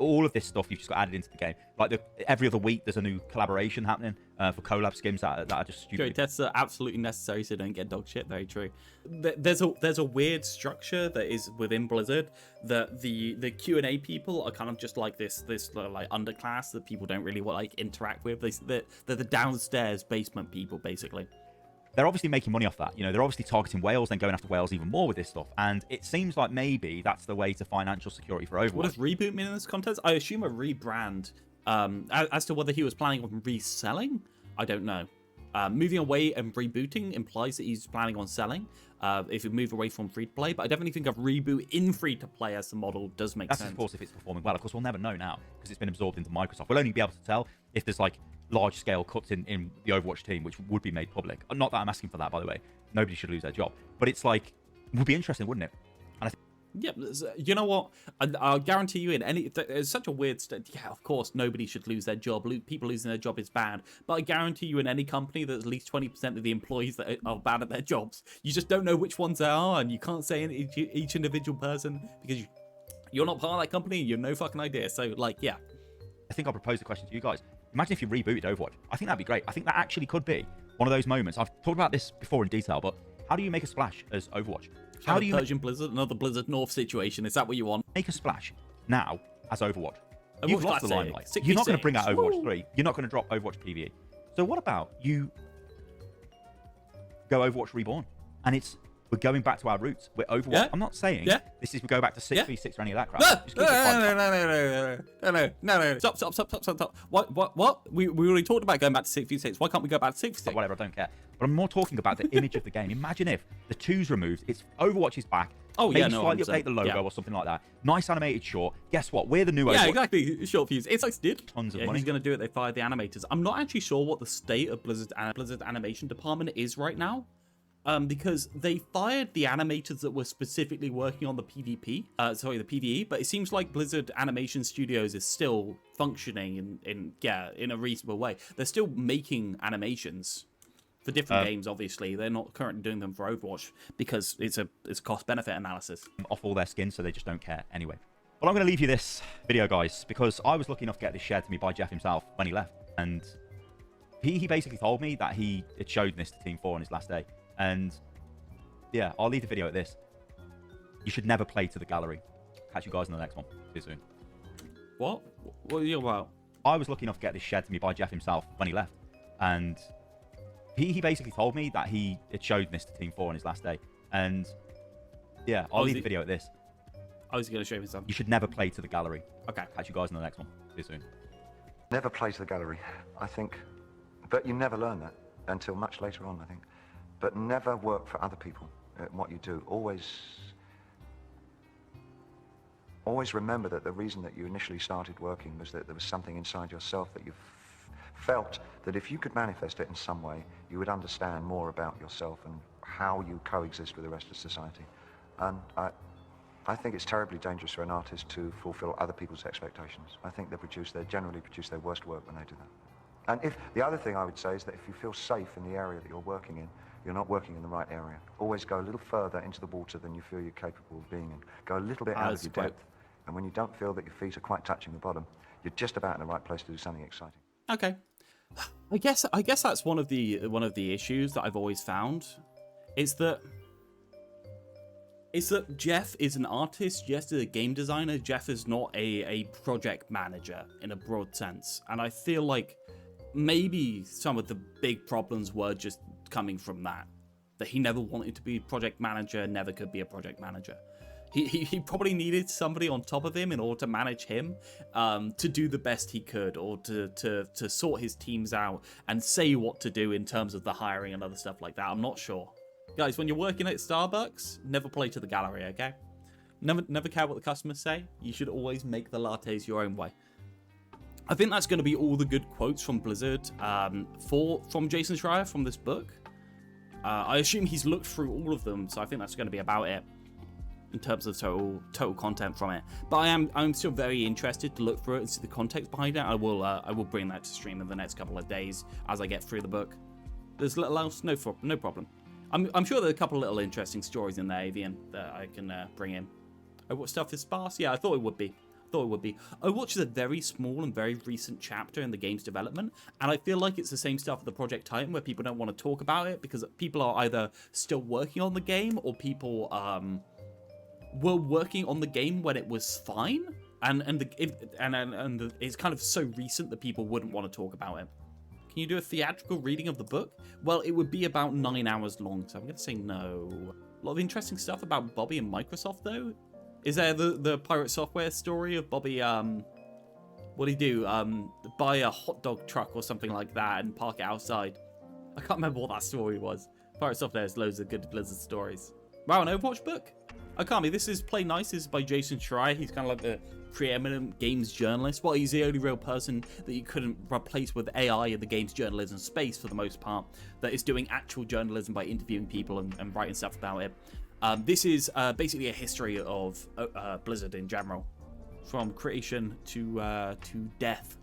All of this stuff you've just got added into the game. Like every other week, there's a new collaboration happening for collab skins that are just stupid. True, that's absolutely necessary so don't get dog shit. Very true. There's a weird structure that is within Blizzard that the Q&A people are kind of just like this like underclass that people don't really like interact with. They're the downstairs basement people, basically. They're obviously making money off that. They're obviously targeting whales and going after whales even more with this stuff. And it seems like maybe that's the way to financial security for Overwatch. What does reboot mean in this context? I assume a rebrand. As to whether he was planning on reselling, I don't know. Moving away and rebooting implies that he's planning on selling. If you move away from free to play, but I definitely think a reboot in free to play as the model does make sense. That's of course if it's performing well. Of course, we'll never know now because it's been absorbed into Microsoft. We'll only be able to tell if there's like large scale cuts in the Overwatch team, which would be made public. Not that I'm asking for that, by the way. Nobody should lose their job, but it's like it would be interesting, wouldn't it? And yeah, you know what? I'll guarantee you it's such a weird state. Yeah, of course, nobody should lose their job. People losing their job is bad. But I guarantee you in any company that at least 20% of the employees that are bad at their jobs, you just don't know which ones they are, and you can't say each individual person because you're not part of that company and you have no fucking idea. So, like, yeah. I think I'll propose the question to you guys. Imagine if you rebooted Overwatch. I think that'd be great. I think that actually could be one of those moments. I've talked about this before in detail, but how do you make a splash as Overwatch? How do you Persian Blizzard, another Blizzard North situation? Is that what you want? Make a splash now as Overwatch. Overwatch You've lost the Classic, limelight. 66. You're not going to bring out Overwatch Woo. 3. You're not going to drop Overwatch PvE. So what about you go Overwatch Reborn? And we're going back to our roots. We're Overwatch. Yeah. I'm not saying this is we go back to 6v6 or any of that crap. Just keep it fun. No. Stop. What? We already talked about going back to 6v6. Why can't we go back to 6v6? Whatever, I don't care. But I'm more talking about the image of the game. Imagine if the 2's removed, it's Overwatch is back. Oh, maybe yeah, no, slightly 100%. update the logo or something like that. Nice animated short. Guess what? We're the new Overwatch. Yeah, exactly. Short fuse. It's like did. Tons of money. He's going to do it. They fired the animators. I'm not actually sure what the state of Blizzard animation department is right now. Because they fired the animators that were specifically working on the the PvE, but it seems like Blizzard Animation Studios is still functioning in a reasonable way. They're still making animations for different games, obviously. They're not currently doing them for Overwatch because it's a cost-benefit analysis. Off all their skins, so they just don't care anyway. Well, I'm going to leave you this video, guys, because I was lucky enough to get this shared to me by Jeff himself when he left. And he basically told me that he had showed this to Team 4 on his last day. And yeah, I'll leave the video at this. You should never play to the gallery. Catch you guys in the next one. See you soon. What? What are you about? I was lucky enough to get this shared to me by Jeff himself when he left. And he basically told me that he had showed this to Team 4 on his last day. And yeah, I'll leave the video at this. I was going to show him something. You should never play to the gallery. Okay. Catch you guys in the next one. See you soon. Never play to the gallery, I think. But you never learn that until much later on, I think. But never work for other people at what you do. Always remember that the reason that you initially started working was that there was something inside yourself that you felt that if you could manifest it in some way, you would understand more about yourself and how you coexist with the rest of society. And I think it's terribly dangerous for an artist to fulfill other people's expectations. I think they generally produce their worst work when they do that. And the other thing I would say is that if you feel safe in the area that you're working in, you're not working in the right area. Always go a little further into the water than you feel you're capable of being in. Go a little bit out of your depth. And when you don't feel that your feet are quite touching the bottom, you're just about in the right place to do something exciting. Okay. I guess that's one of the issues that I've always found is that Jeff is an artist, Jeff is a game designer, Jeff is not a project manager in a broad sense. And I feel like maybe some of the big problems were just coming from that he never wanted to be project manager, never could be a project manager. He probably needed somebody on top of him in order to manage him, to do the best he could, or to sort his teams out and say what to do in terms of the hiring and other stuff like that. I'm not sure. Guys, when you're working at Starbucks, never play to the gallery, okay? Never care what the customers say. You should always make the lattes your own way. I think that's going to be all the good quotes from Blizzard from Jason Schreier from this book. I assume he's looked through all of them, so I think that's going to be about it in terms of total content from it. But I'm still very interested to look through it and see the context behind it. I will bring that to stream in the next couple of days as I get through the book. There's little else, no problem. I'm sure there are a couple of little interesting stories in there, Avian, that I can bring in. Oh, what stuff is sparse? Yeah, I thought it would be. Overwatch is a very small and very recent chapter in the game's development, and I feel like it's the same stuff with the Project Titan, where people don't want to talk about it because people are either still working on the game or people were working on the game when it was fine, and it's kind of so recent that people wouldn't want to talk about it. Can you do a theatrical reading of the book? Well, it would be about 9 hours long, so I'm going to say no. A lot of interesting stuff about Bobby and Microsoft, though. Is there the Pirate Software story of Bobby, what'd he do? Buy a hot dog truck or something like that and park it outside. I can't remember what that story was. Pirate Software has loads of good Blizzard stories. Wow, an Overwatch book? I can't be. This is Play Nice. This is by Jason Schreier. He's kind of like the preeminent games journalist. Well, he's the only real person that you couldn't replace with AI in the games journalism space for the most part, that is doing actual journalism by interviewing people and writing stuff about it. This is basically a history of Blizzard in general, from creation to death.